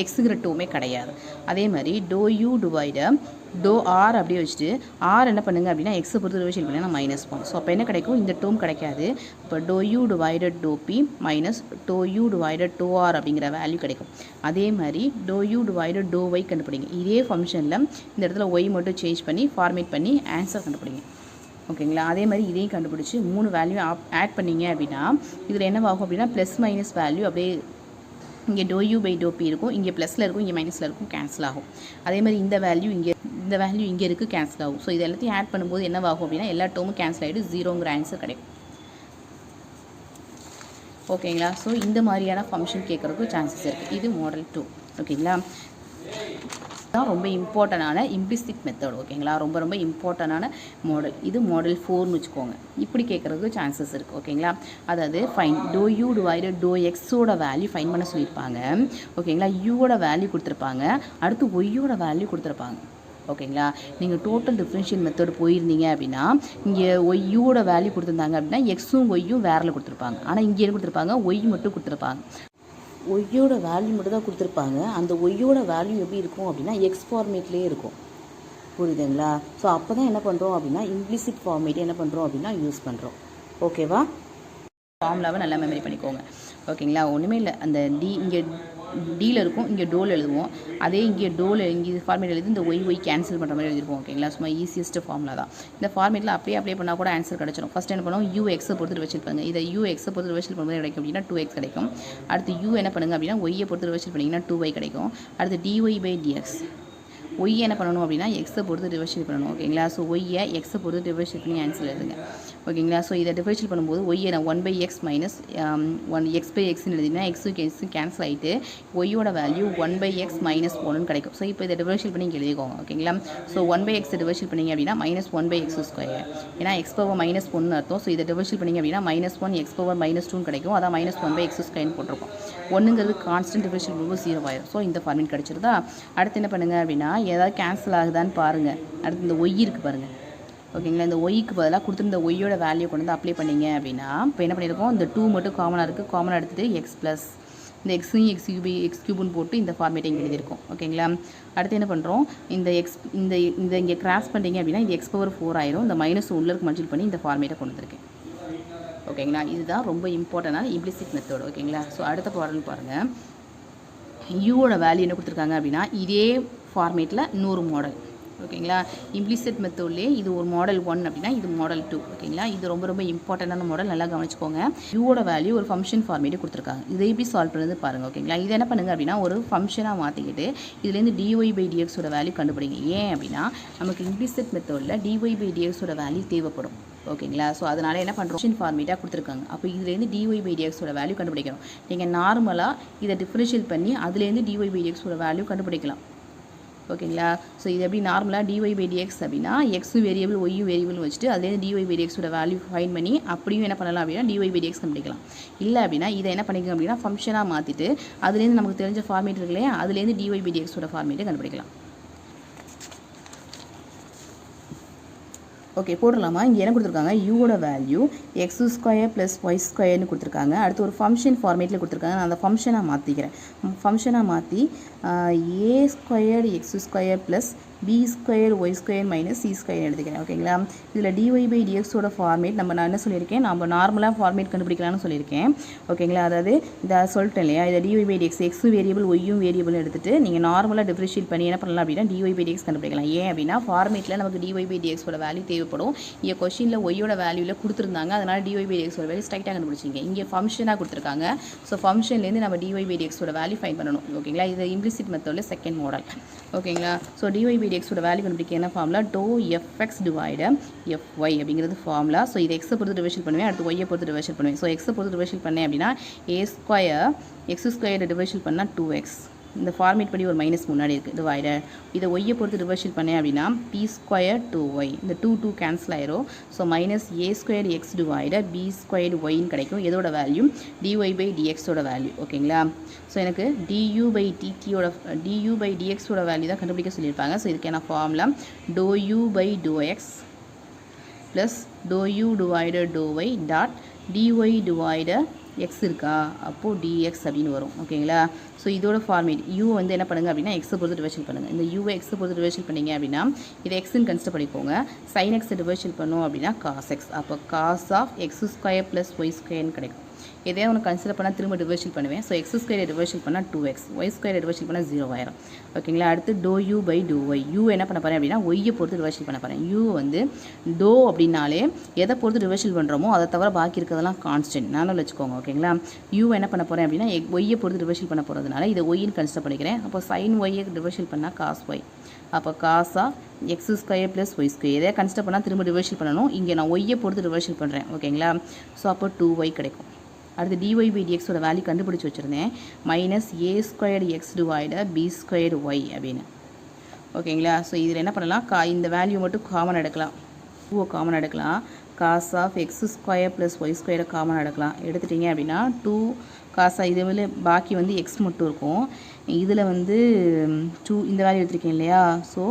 எக்ஸுங்கிற டூமே கிடையாது. அதே மாதிரி dou டிவைடட் dou r அப்படியே வச்சுட்டு r என்ன பண்ணுங்கள் அப்படின்னா எக்ஸை பொறுத்து டிவைஷன் பண்ணிங்கன்னா -1. ஸோ அப்போ என்ன கிடைக்கும், இந்த டூம் கிடைக்காது. இப்போ dou divided dou p minus dou divided dou r அப்படிங்கிற வேல்யூ கிடைக்கும். அதே மாதிரி dou டிவைடட் dou y கண்டுபிடிங்க. இதே ஃபங்க்ஷனில் இந்த இடத்துல y மட்டும் சேஞ்ச் பண்ணி ஃபார்மேட் பண்ணி ஆன்சர் கண்டுபிடிங்க. ஓகேங்களா. அதே மாதிரி இதையும் கண்டுபிடிச்சி 3 வேல்யூ ஆட் பண்ணிங்க அப்படின்னா இதில் என்ன ஆகும் அப்படின்னா ப்ளஸ் மைனஸ் வேல்யூ அப்படியே இங்கே dou p இருக்கும், இங்கே ப்ளஸில் இருக்கும், இங்கே மைனஸில் இருக்கும், கேன்சல் ஆகும். அதே மாதிரி இந்த வேல்யூ இங்கே இருக்குது, கேன்சல் ஆகும். ஸோ இது எல்லாத்தையும் ஆட் பண்ணும்போது என்ன ஆகும் அப்படின்னா எல்லா டேர்மும் கேன்சல் ஆகிட்டு 0ங்கிற ஆன்சர் கிடைக்கும். ஓகேங்களா. ஸோ இந்த மாதிரியான ஃபங்க்ஷன் கேட்குறதுக்கு சான்சஸ் இருக்குது. இது மாடல் 2. ஓகேங்களா. தான் ரொம்ப இம்பார்ட்டண்டான இம்ப்ளிசிட் மெத்தட். ஓகேங்களா. ரொம்ப இம்பார்ட்டண்டான மாடல். இது மாடல் 4னு வச்சுக்கோங்க. இப்படி கேட்குறதுக்கு சான்சஸ் இருக்குது. ஓகேங்களா. அதாவது ஃபைன் dou டிவைடட் dou எக்ஸோட வேல்யூ ஃபைன் பண்ண சொல்லியிருப்பாங்க. ஓகேங்களா. யூவோட வேல்யூ கொடுத்துருப்பாங்க, அடுத்து ஒய்யோட வேல்யூ கொடுத்துருப்பாங்க. ஓகேங்களா. நீங்கள் டோட்டல் டிஃபரன்ஷியல் மெத்தட் போயிருந்தீங்க அப்படின்னா இங்கே ஒய்யோட வேல்யூ கொடுத்துருந்தாங்க அப்படின்னா எக்ஸும் ஒய்யும் வேரில் கொடுத்துருப்பாங்க. ஆனால் இங்கே என்ன கொடுத்துருப்பாங்க, ஒய் மட்டும் கொடுத்துருப்பாங்க. ஒய்யோட வேல்யூ மட்டும் தான் கொடுத்துருப்பாங்க. அந்த ஒய்யோட வேல்யூ எப்படி இருக்கும் அப்படின்னா எக்ஸ் ஃபார்மேட்லேயே இருக்கும். புரியுதுங்களா. ஸோ அப்போ தான் என்ன பண்ணுறோம் அப்படின்னா இம்ப்ளிசிட் ஃபார்மேட் என்ன பண்ணுறோம் அப்படின்னா யூஸ் பண்ணுறோம். ஓகேவா. ஃபார்முலாவை நல்லா மெமரி பண்ணிக்கோங்க. ஓகேங்களா. ஒன்றுமே இல்லை, அந்த இங்கே டியில் இருக்கும், இங்கே டோல் எழுதுவோம். அதே இங்கே இங்கே ஃபார்மேட் எழுதி இந்த ஒய் கேன்சல் பண்ணுற மாதிரி எழுதிருப்போம். ஓகேங்களா, சும்மா ஈஸியஸ்ட் ஃபார்முலா தான். இந்த ஃபார்மேட்டில் அப்படியே அப்ளை பண்ணால் கூட ஆன்சர் கிடச்சிடும். ஃபஸ்ட் என்ன பண்ணுவோம், யூ எக்ஸை பொறுத்து ரிவர்சல் பண்ணுங்கள். இதை யூ எக்ஸை பொறுத்து ரிவர்சல் பண்ணும்போது கிடைக்கும் அப்படின்னா 2x கிடைக்கும். அடுத்து யூ என்ன பண்ணுங்க அப்படின்னா ஒய்யை பொறுத்து ரிவர்சல் பண்ணிங்கன்னா 2y கிடைக்கும். அடுத்து dy/dx ஒய் என்ன பண்ணணும் அப்படின்னா எக்ஸை பொறுத்து டிவைஷன் பண்ணணும். ஓகேங்களா, ஸோ ஒய்யை எக்ஸை பொறுத்து டிவைஷன் பண்ணி ஆன்சர் எழுதுங்க. ஓகேங்களா, ஸோ இதை டிவைஷன் பண்ணும்போது ஒய்யை நான் 1/x மைனஸ் 1x/xன்னு எழுதினா எக்ஸும் கேன்சல் ஆகிட்டு ஒய்யோட வேல்யூ 1/x மைனஸ் 1 கிடைக்கும். ஸோ இப்போ இதை டிவைஷன் பண்ணி இங்கே எழுதிக்கோங்க. ஓகேங்களா, ஸோ 1/x டிவைஷன் பண்ணிங்க அப்படின்னா -1/x², ஏன்னா x⁻−1 அர்த்தம். ஸோ இதை டிவைஷன் பண்ணிங்க அப்படின்னா -1 x⁻−2 கிடைக்கும். அதான் -1/x² போட்டிருக்கோம். 1ங்கிறது கான்ஸ்டன்ட் டிவைஷன் பண்ணும்போது 0 ஆயிடும். ஸோ இந்த ஃபார்மேட் கிடச்சிருதா. அடுத்து என்ன பண்ணுங்கள் அப்படின்னா ஏதாவது கேன்சல் ஆகுதான்னு பாருங்கள். அடுத்து இந்த ஒய் இருக்குது பாருங்கள். ஓகேங்களா, இந்த ஒய்க்கு பதிலாக கொடுத்துருந்த ஒய்யோட வேல்யூ கொண்டு வந்து அப்ளை பண்ணிங்க அப்படின்னா இப்போ என்ன பண்ணியிருக்கோம், இந்த 2 மட்டும் காமனாக இருக்குது. காமனாக எடுத்துகிட்டு எக்ஸ் ப்ளஸ் இந்த எக்ஸையும் எக்ஸ்3 போட்டு இந்த ஃபார்மேட்டிங் எழுதியிருக்கோம். ஓகேங்களா, அடுத்து என்ன பண்ணுறோம், இந்த இந்த இங்கே கிராஸ் பண்ணிட்டீங்க அப்படின்னா இது x⁴ ஆயிரும். இந்த மைனஸ் உள்ளருக்கு மல்டிபிள் பண்ணி இந்த ஃபார்மேட்டை கொண்டு வந்திருக்கேன். ஓகேங்களா, இதுதான் ரொம்ப இம்பார்ட்டண்டான இம்ப்ளிசிட் மெத்தட். ஓகேங்களா, ஸோ அடுத்த பாடல் பாருங்கள். யூவோட வேல்யூ என்ன கொடுத்துருக்காங்க அப்படின்னா இதே ஃபார்மேட்டில் இன்னொரு மாடல். ஓகேங்களா, இம்ப்ளிசிட் மெத்தட்லேயே இது ஒரு மாடல் 1 அப்படின்னா இது மாடல் 2. ஓகேங்களா, இது ரொம்ப ரொம்ப இம்பார்ட்டண்டான மாடல், நல்லா கவனிச்சுக்கோங்க. யூவோட வேல்யூ ஒரு ஃபங்க்ஷன் ஃபார்மேட்டே கொடுத்துருக்காங்க. இதை எப்படி சால்வ் பண்ணுறது பாருங்கள். ஓகேங்களா, இதை என்ன பண்ணுங்க அப்படின்னா ஒரு ஃபங்க்ஷனாக மாற்றிக்கிட்டு இதுலேருந்து dy/dxோட வேல்யூ கண்டுபிடிங்க. ஏன் அப்படின்னா நமக்கு இம்ப்ளிசிட் மெத்தடில் dy/dxோட வேல்யூ தேவைப்படும். ஓகேங்களா, ஸோ அதனால் என்ன பண்ணுறோம், ஃபங்க்ஷன் ஃபார்மேட்டாக கொடுத்துருக்காங்க. அப்போ இதுலேருந்து dy/dxோட வேல்யூ கண்டுபிடிக்கணும். நீங்கள் நார்மலாக இதை டிஃபரன்ஷியேட் பண்ணி அதுலேருந்து dy/dxோட வேல்யூ கண்டுபிடிக்கலாம். ஓகேங்களா, ஸோ இது எப்படி நார்மலாக dy/dx அப்படின்னா எக்ஸும் வேரியபிள் ஒய்யும் வேரியபிள் வச்சுட்டு அதுலேருந்து dy/dxோட வேல்யூ ஃபைன் பண்ணி அப்படியும் என்ன பண்ணலாம் அப்படின்னா dy/dx கண்டுபிடிக்கலாம். இல்லை அப்படின்னா இதை என்ன பண்ணிக்கணும் அப்படின்னா ஃபங்க்ஷனாக மாற்றிட்டு அதுலேருந்து நமக்கு தெரிஞ்ச ஃபார்மேட் இருக்கு இல்லையா, அதுலேருந்து dy/dxோட ஃபார்மேட்டை கண்டுபிடிக்கலாம். ஓகே, போடலாமா. இங்கே என்ன கொடுத்துருக்காங்க, யூவோட வேல்யூ x² + y² கொடுத்துருக்காங்க. அடுத்து ஒரு ஃபங்க்ஷன் ஃபார்மேட்டில் கொடுத்துருக்காங்க. நான் அந்த ஃபங்க்ஷனாக மாற்றிக்கிறேன். ஃபங்க்ஷனாக மாற்றி a² x² + b² y² - c² எடுத்துக்கிறேன். ஓகேங்களா, இதில் dy/dxோட ஃபார்மேட் நான் என்ன சொல்லியிருக்கேன், நம்ம நார்மலாக ஃபார்மேட் கண்டுபிடிக்கலாம்னு சொல்லியிருக்கேன். ஓகேங்களா, அதாவது இதை சொல்லிட்டேன் இல்லையா, இதை dy/dx எக்ஸும் வேரியபிள் ஒய்யும் வேரியபிள் எடுத்துகிட்டு நீங்கள் நார்மலாக டிஃபரன்ஷியேட் பண்ணி என்ன பண்ணலாம் அப்படின்னா dy/dx கண்டுபிடிக்கலாம். ஏன் அப்படின்னா ஃபார்மேட்டில் நமக்கு dy/dxோட வேல்யூ தேவைப்படும். இங்கே கொஷினில் ஒய்யோட வேல்யூவில் கொடுத்துருந்தாங்க, அதனால் dy/dxோட வேல்யூ ஸ்ட்ரைட்டாக கண்டுபிடிச்சிங்க. இங்கே ஃபங்க்ஷனாக கொடுத்துருக்காங்க. ஸோ ஃபங்க்ஷன்லேருந்து நம்ம dy/dxோட வேல்யூ ஃபைன் பண்ணணும். ஓகேங்களா, இது இம்ப்ளிசிட் மெத்தடில் செகண்ட் மாடல். ஓகேங்களா, ஸோ dy/dxோட வேல்யூ கண்டுபிடிக்க என்ன ஃபார்முலா, ∂fx / fy அப்படிங்கிறது ஃபார்முலா. ஸோ இதை எக்ஸை பொறுத்து டிவைஷன் பண்ணுவேன், அடுத்து ஒய்யை பொறுத்து டிவைஷன் பண்ணுவேன். ஸோ எக்ஸை பொறுத்து டிவைஷன் பண்ணேன் அப்படின்னா a² x² டிவைஷன் பண்ணால் 2x. இந்த ஃபார்மேட் படி ஒரு மைனஸ் முன்னாடி இருக்குது டிவைடர். இதை ஒய்யை பொறுத்து டிவைஷன் பண்ணேன் அப்படின்னா p² 2y. இந்த 2 கேன்சல் ஆயிரும். So -a² x divider b² yன்னு கிடைக்கும். எதோட வேல்யூ, dy/dxோட வேல்யூ. ஓகேங்களா, ஸோ எனக்கு du/dxோட வேல்யூ தான் கண்டுபிடிக்க சொல்லியிருப்பாங்க. ஸோ இதுக்கான formula ∂u/∂x plus ∂u/∂y dot dy/x இருக்கா, அப்போது dx அப்படின்னு வரும். ஓகேங்களா, ஸோ இதோட ஃபார்மேட் யூ வந்து என்ன பண்ணுங்கள் அப்படின்னா எக்ஸை பொறுத்து டிவைஷன் பண்ணுங்கள். இந்த யூவை எக்ஸை பொறுத்து டிவைஷன் பண்ணிங்க அப்படின்னா இதை எக்ஸ்ன்னு கன்சிடர் பண்ணிக்கோங்க. sin x டிவைஷன் பண்ணோம் அப்படின்னா cos x. அப்போ cos of x² + y² கிடைக்கும். இதே ஒன்று கன்சிடர் பண்ணால் திரும்ப டிவைஷன் பண்ணுவேன். ஸோ x² டிவைஷன் பண்ணால் 2x, y² டிவைஷன் பண்ணால் 0 ஆயிரும். ஓகேங்களா, அடுத்து ∂u/∂y. யூ என்ன பண்ண போகிறேன் அப்படின்னா ஒய்யை பொறுத்து டிவைஷன் பண்ண போகிறேன். யூ வந்து டோ அப்படின்னாலே எதை பொறுத்து டிவைஷன் பண்ணுறோமோ அதை தவிர பாக்கி இருக்கிறதெல்லாம் கான்ஸ்டன்ட் நானும் வச்சுக்கோங்க. ஓகேங்களா, யூ என்ன பண்ண போகிறேன் அப்படின்னா ஒய்யை பொறுத்து டிவைஷன் பண்ண போகிறதுனால இதை ஒய்ன்னு கன்சிடர் பண்ணிக்கிறேன். அப்போ sin y டிவைஷன் பண்ணால் cos y. அப்போ cos of x² + y². எதை கன்சிடர் பண்ணால் திரும்ப டிவைஷன் பண்ணணும். இங்கே நான் ஒய்யை பொறுத்து டிவைஷன் பண்ணுறேன். ஓகேங்களா, ஸோ அப்போ 2y கிடைக்கும். அடுத்து dy/dxோட வேல்யூ கண்டுபிடிச்சி வச்சுருந்தேன், -a² x divider b² y அப்படின்னு. ஓகேங்களா, ஸோ இதில் என்ன பண்ணலாம், இந்த வேல்யூ மட்டும் காமன் எடுக்கலாம். 2 காமன் எடுக்கலாம். cos of x² + y² common எடுக்கலாம். எடுத்துட்டிங்க அப்படின்னா 2 cos இது வந்து பாக்கி வந்து x மட்டும் இருக்கும். இதில் வந்து 2 இந்த வேல்யூ எடுத்துருக்கேன் இல்லையா, ஸோ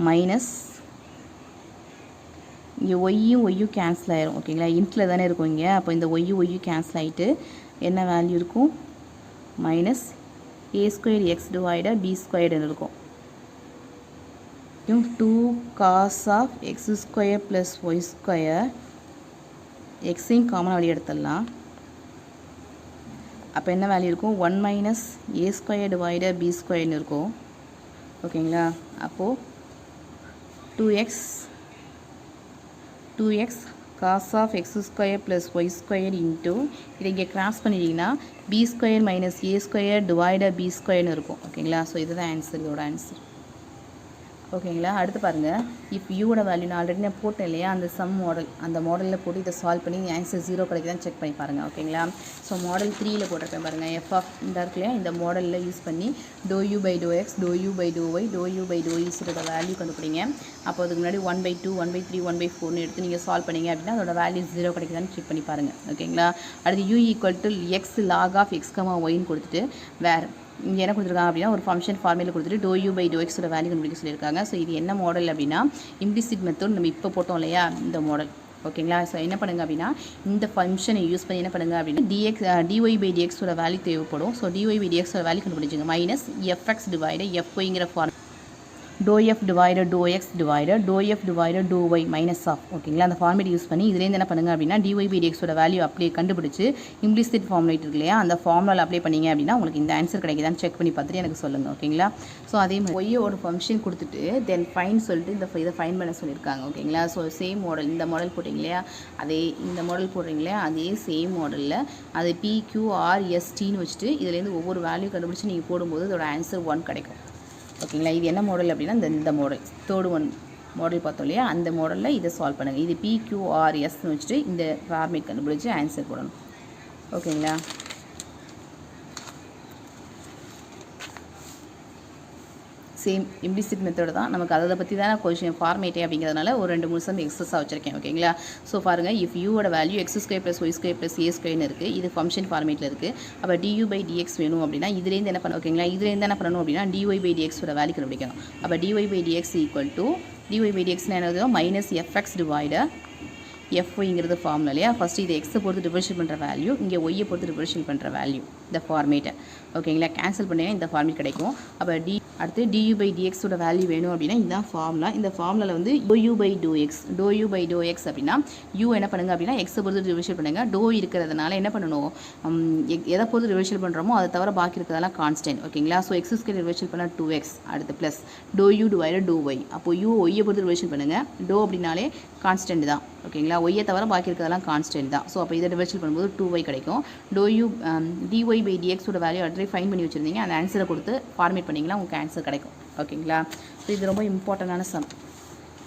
மைனஸ் இங்கே ஒய்யும் கேன்சல் ஆயிரும். ஓகேங்களா, இன்ட்டில் தானே இருக்கும் இங்கே. அப்போ இந்த ஒய்யும் கேன்சல் ஆகிட்டு என்ன வேல்யூ இருக்கும், -a² x டிவைடர் b² இருக்கும். 2 cos of x² + y². எக்ஸையும் காமனாக வெளியே எடுத்துடலாம். அப்போ என்ன வேல்யூ இருக்கும், 1 minus A square divided B ஸ்கொயர்னு இருக்கும். ஓகேங்களா, அப்போது 2x cos of x square plus Y square into இதை இங்கே கிராஸ் பண்ணிட்டீங்கன்னா B square minus A square divided B ஸ்கொயர்னு இருக்கும். ஓகேங்களா, ஸோ இதுதான் ஆன்சர், இதோட ஆன்சர். ஓகேங்களா, அடுத்து பாருங்கள், இப்போ யூவோட வேல்யூ நான் ஆல்ரெடி நான் போட்டேன் இல்லையா, அந்த சம் மாடல், அந்த மாடலில் போட்டு இதை சால்வ் பண்ணி ஆன்சர் 0 கிடைக்குதான்னு செக் பண்ணி பாருங்கள். ஓகேங்களா, ஸோ மாடல் 3ல் போட்டிருப்பேன் பாருங்கள், எஃப் ஆஃப் இந்த இருக்கு இல்லையா, இந்த மாடலில் யூஸ் பண்ணி டோ யூ பை டோ எக்ஸ் டோ யூ பை டோ ஒய் டோ யூ பை டோ இசோட வேல்யூ கண்டுபிடிங்க. அப்போ அதுக்கு முன்னாடி 1/2 1/3 1/4 எடுத்து நீங்கள் சால்வ் பண்ணிங்க அப்படின்னா அதோட வேல்யூ 0 கிடைக்குதான்னு செக் பண்ணி பாருங்கள். ஓகேங்களா, அடுத்து u equal to x log of x comma ஒய்ன்னு கொடுத்துட்டு வேறு இங்கே என்ன கொடுத்துருக்காங்க அப்படின்னா ஒரு ஃபங்க்ஷன் ஃபார்மேல கொடுத்துட்டு டோ யூ பை டோ எக்ஸோட வேல்யூ கண்டுபிடிக்க சொல்லியிருக்காங்க. ஸோ இது என்ன மாடல் அப்படின்னா இம்ப்ளிசிட் மெத்தட் நம்ம இப்போ போட்டோம் இல்லையா, இந்த மாடல். ஓகேங்களா, ஸோ என்ன பண்ணுங்கள் அப்படின்னா இந்த ஃபங்க்ஷனை யூஸ் பண்ணி என்ன பண்ணுங்கள் அப்படின்னா டிஒய் பை டிஎக்ஸோட வேல்யூ தேவைப்படும். ஸோ டிஒய் பை டிஎக்ஸோட வேல்யூ கண்டுபிடிச்சிங்க மைனஸ் எஃப்எக்ஸ் டிவைடு எஃப்ஒய்ங்கிற ஃபார்ம் டோ F divided to X divided to F divided to Y minus of. ஓகேங்களா, அந்த ஃபார்மேட் யூஸ் பண்ணி இதுலேருந்து என்ன பண்ணுங்கள் அப்படின்னா டிஒய் பை டிஎக்ஸோட வேல்யூ அப்ளை கண்டுபிடிச்சி இம்ப்ளிசிட் ஃபார்முலேட் இருக்கு இல்லையா, அந்த ஃபார்முலாவில் அப்ளை பண்ணிங்க அப்படின்னா உங்களுக்கு இந்த ஆன்சர் கிடைக்குதான்னு செக் பண்ணி பார்த்துட்டு எனக்கு சொல்லுங்கள். ஓகேங்களா, ஸோ அதே மாதிரி ஒய்யை ஒரு ஃபங்க்ஷன் கொடுத்துட்டு தென் ஃபைன் சொல்லிட்டு இதை ஃபைன் பண்ண சொல்லியிருக்காங்க. ஓகேங்களா, ஸோ சேம் மாடல், இந்த மாடல் போட்டிங்க இல்லையா, அதே இந்த மாடல் போடுறீங்க இல்லையா, அதே சேம் மாடலில் அது PQRSTன்னு வச்சுட்டு இதுலேருந்து ஒவ்வொரு வேல்யூ கண்டுபிடிச்சி நீங்கள் போடும்போது அதோட ஆன்சர் 1 கிடைக்கும். ஓகேங்களா, இது என்ன மாடல் அப்படின்னா இந்த மாடல் தேர்ட் ஒன் மாடல் பார்த்தோம் இல்லையா, அந்த மாடலில் இதை சால்வ் பண்ணுங்கள். இது PQRSன்னு வச்சுட்டு இந்த ஃபார்மேட் கண்டுபிடிச்சி ஆன்சர் போடணும். ஓகேங்களா, சேம் இம்ப்ளிசிட் மெத்தட் தான், நமக்கு அதை பற்றி தான் கொஷின் ஃபார்மேட்டே அப்படிங்கிறதுனால ஒரு 2-3 சம் எக்ஸஸாக வச்சிருக்கேன். ஓகேங்களா, ஸோ பாருங்கள், இஃப் யூவோட value x square plus Y square plus a ஸ்கொயர்னு இருக்குது, இது ஃபங்க்ஷன் ஃபார்மேட்டில் இருக்குது. அப்போ டியூ பை டிஎக்ஸ் வேணும் அப்படின்னா இதுலேருந்து என்ன பண்ண, ஓகேங்களா, இதுலேருந்து என்ன பண்ணணும் அப்படின்னா டிஒய் பை டிஎக்ஸோட வேல்யூ கண்டுபிடிக்கணும். அப்போ d y by d x equal to d y by டிஎக்ஸ்னு என்னது மைனஸ் எஃப்எக்ஸ் டிவைடு எஃப்ஒய்ங்கிறது ஃபார்முலா இல்லையா, ஃபஸ்ட்டு இது எக்ஸை பொறுத்து டிஃபரன்ஷியேட் பண்ணுற வேல்யூ, இங்கே ஒய்யை பொறுத்து டிஃபரன்ஷியேட் பண்ணுற வேல்யூ, இந்த ஃபார்மேட்டை. ஓகேங்களா, கேன்சல் பண்ணிங்கன்னா இந்த ஃபார்மேட் கிடைக்கும். அப்போ அடுத்து டியூ பை டிஎக்ஸோட வேல்யூ வேணும் அப்படின்னா இதுதான் ஃபார்முலா. இந்த ஃபார்முலாவில் வந்து doe you by to X அப்படின்னா யூ என்ன பண்ணுங்கள் அப்படின்னா எக்ஸை பொறுத்து டிவிஷன் பண்ணுங்கள். டோ இருக்கிறதுனால என்ன பண்ணணும், எதை பொறுத்து டிவிஷன் பண்ணுறோமோ அதை தவிர பாக்கி இருக்கிறதெல்லாம் கான்ஸ்டன்ட். ஓகேங்களா, ஸோ எக்ஸ் ஸ்கொயர் டிவிஷன் பண்ணால் 2x, அடுத்து plus to you divided to Y. அப்போ யூ ஒய்யை பொறுத்து டிவிஷன் பண்ணுங்கள். டோ அப்படின்னாலே கான்ஸ்டன்ட் தான். ஓகேங்களா, ஒய்யை தவிர பாக்கி இருக்கிறதெல்லாம் கான்ஸ்டன்ட் தான். ஸோ அப்போ இதை டிவிஷன் பண்ணும்போது 2y கிடைக்கும். டோ யூ டிஒய் பை டிஎக்ஸோட வேல்யூ ஆல்ரெடி ஃபைன் பண்ணி வச்சுருந்தீங்க, அந்த ஆன்சரை கொடுத்து ஃபார்மேட் பண்ணிங்கன்னா உங்களுக்கு ஆன்சர் கிடைக்கும். ஓகேங்களா, ஸோ இது ரொம்ப இம்பார்ட்டண்டான சம்.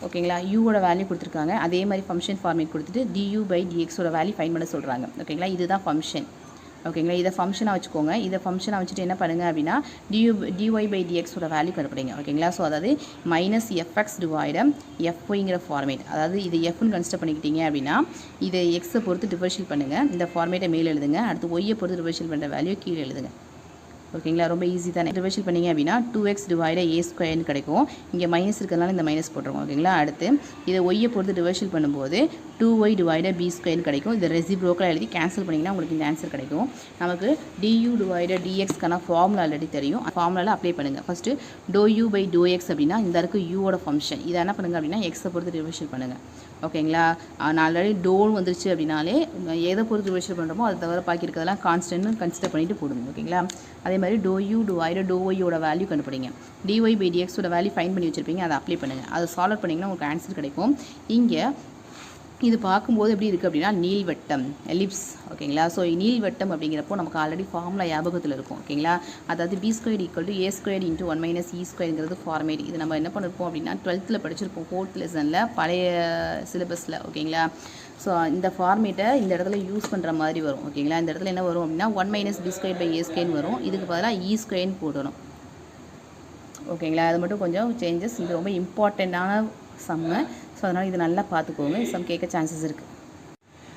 ஓகேங்களா, யூவோட வேல்யூ கொடுத்துருக்காங்க, அதே மாதிரி ஃபங்க்ஷன் ஃபார்மேட் கொடுத்துட்டு டியூ பை டிஎக்ஸோட வேல்யூ ஃபைன் பண்ண சொல்கிறாங்க. ஓகேங்களா, இதுதான் ஃபங்க்ஷன். ஓகேங்களா, இதை ஃபங்க்ஷனாக வச்சுக்கோங்க. இதை ஃபங்க்ஷனாக வச்சுட்டு என்ன பண்ணுங்கள் அப்படின்னா டிஒய் பை டிஎக்ஸோட வேல்யூ கண்டுபிடிங்க. ஓகேங்களா, ஸோ அதாவது மைனஸ் எஃப்எக்ஸ் டிவைடு எஃப்ஒய்ங்கிற ஃபார்மேட், அதாவது இது எஃப்னு கன்சிடர் பண்ணிக்கிட்டீங்க அப்படின்னா இதை எக்ஸை பொறுத்து டிஃபரன்ஷியேட் பண்ணுங்கள். இந்த ஃபார்மேட்டை மேலே எழுதுங்க. அடுத்து ஒய்யை பொறுத்து டிஃபரன்ஷியேட் பண்ணுற வேல்யூ கீழே எழுதுங்க. ஓகேங்களா, ரொம்ப ஈஸி தானே. டிவைஷன் பண்ணிங்க அப்படின்னா 2x டிவைட ஏ ஸ்கொயர்னு கிடைக்கும். இங்கே மைனஸ் இருக்கிறதுனால இந்த மைனஸ் போட்டுருவோம். ஓகேங்களா, அடுத்து இதை ஒய்யை பொறுத்து டிவைஷன் பண்ணும்போது 2y டிவைட பி ஸ்கொயர்னு கிடைக்கும். இதை ரெசிப்ரோக்கலாக எழுதி கேன்சல் பண்ணிங்கன்னா உங்களுக்கு இந்த ஆன்சர் கிடைக்கும். நமக்கு du டிவைட டிஎக்ஸ்க்கான ஃபார்முலா ஆல்ரெடி தெரியும். ஃபார்முலாவில் அப்ளை பண்ணுங்கள். First doe you by to X அப்படின்னா இந்த இருக்குது யூவோட ஃபங்க்ஷன். இதை என்ன பண்ணுங்கள் அப்படின்னா எக்ஸை பொறுத்து டிவைஷன் பண்ணுங்கள். ஓகேங்களா, நான் ஆல்ரெடி டோன்னு வந்துருச்சு அப்படின்னாலே எதை பொறுத்து டிவைஷன் பண்ணுறோமோ அதை தவிர பாக்கி இருக்கிறதெல்லாம் கான்ஸ்டன்ட்னு கன்சிடர் பண்ணிட்டு போடுங்க. ஓகேங்களா, அதே மாதிரி டோ யூ டிவைட டோ ஒய்யோட வேல்யூ கண்டுபிடிங்க. டிஒய் பை டிஎக்ஸோட வேல்யூ ஃபைன் பண்ணி வச்சுருப்பீங்க, அதை அப்ளை பண்ணுங்கள். அதை சால்வ் பண்ணிங்கன்னா உங்களுக்கு ஆன்சர் கிடைக்கும். இங்கே இது பார்க்கும்போது எப்படி இருக்குது அப்படின்னா நீள்வட்டம் எலிப்ஸ். ஓகேங்களா, ஸோ நீள்வட்டம் அப்படிங்கிறப்போ நமக்கு ஆல்ரெடி ஃபார்முலா ஞாபகத்தில் இருக்கும். ஓகேங்களா, அதாவது b square equal to a square into 1 minus e ஸ்கொயருங்கிறது ஃபார்மேட். இது நம்ம என்ன பண்ணிருப்போம் அப்படின்னா 12th படிச்சிருப்போம், 4th லெசனில் பழைய சிலபஸில். ஓகேங்களா, ஸோ இந்த ஃபார்மேட்டை இந்த இடத்துல யூஸ் பண்ணுற மாதிரி வரும். ஓகேங்களா, இந்த இடத்துல என்ன வரும் அப்படின்னா 1 மைனஸ் பி ஸ்கொயர் பை ஏ ஸ்கொயர்னு வரும். இதுக்கு பதிலாக இ ஸ்கொயர்னு போடணும். ஓகேங்களா, அது மட்டும் கொஞ்சம் சேஞ்சஸ். இது ரொம்ப இம்பார்ட்டண்ட்டான சம்மு. ஸோ அதனால் இது நல்லா பார்த்துக்கோங்க, சம் கேட்க சான்சஸ் இருக்குது.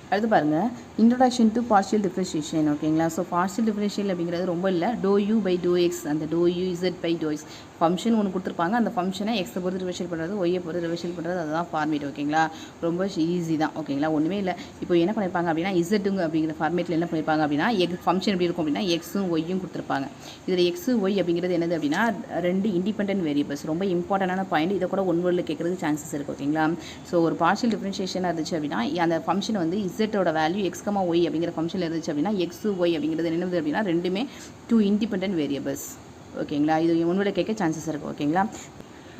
அடுத்து பாருங்கள், இன்ட்ரோடக்ஷன் டு பார்ஷியல் டிஃபரன்ஷியேஷன். ஓகேங்களா, ஸோ பார்ஷியல் டிஃபரன்ஷியல் அப்படிங்கிறது ரொம்ப இல்லை, டோ யூ பை டோ எக்ஸ், அந்த டோ u z by to x function ஒன்று கொடுத்துருப்பாங்க. அந்த ஃபங்க்ஷனை எக்ஸை பொறுத்து டிவைஷன் பண்ணுறது, ஒய்யை பொறுத்து டிவைஷன் பண்ணுறது, அதுதான் ஃபார்மேட். ஓகேங்களா, ரொம்ப ஈஸி தான். ஓகேங்களா, ஒன்றுமே இல்லை. இப்போ என்ன பண்ணியிருப்பாங்க அப்படின்னா இசட்டுங்க அப்படிங்கிற ஃபார்மேட்டில் என்ன பண்ணியிருப்பாங்க அப்படின்னா ஃபங்க்ஷன் எப்படி இருக்கும் அப்படின்னா எக்ஸும் ஒய்யும் கொடுத்துருப்பாங்க. இதில் எக்ஸு ஒய் அப்படிங்கிறது என்னது அப்படின்னா 2 இண்டிபெண்டன்ட் வேரியபிள்ஸ். ரொம்ப இம்பார்ட்டண்டான பாயிண்ட். இதை கூட ஒன் வேர்டில் கேட்குறதுக்கு சான்சஸ் இருக்குது. ஓகேங்களா, ஸோ ஒரு பார்ஷியல் டிஃபரன்ஷியேஷனாக இருந்துச்சு அப்படின்னா அந்த ஃபங்க்ஷன் வந்து இசட்டோட வேல்யூ எக்ஸ் கமா ஒய் அப்படிங்கிற ஃபங்க்ஷனில் இருந்துச்சு அப்படின்னா எக்ஸ் ஒய் அப்படிங்கிறது என்னது அப்படின்னா ரெண்டுமே 2 இண்டிபெண்டன்ட் வேரியபிள்ஸ். ஓகேங்களா, இது ஒன்னோட கேட்க சான்சஸ் இருக்குது. ஓகேங்களா,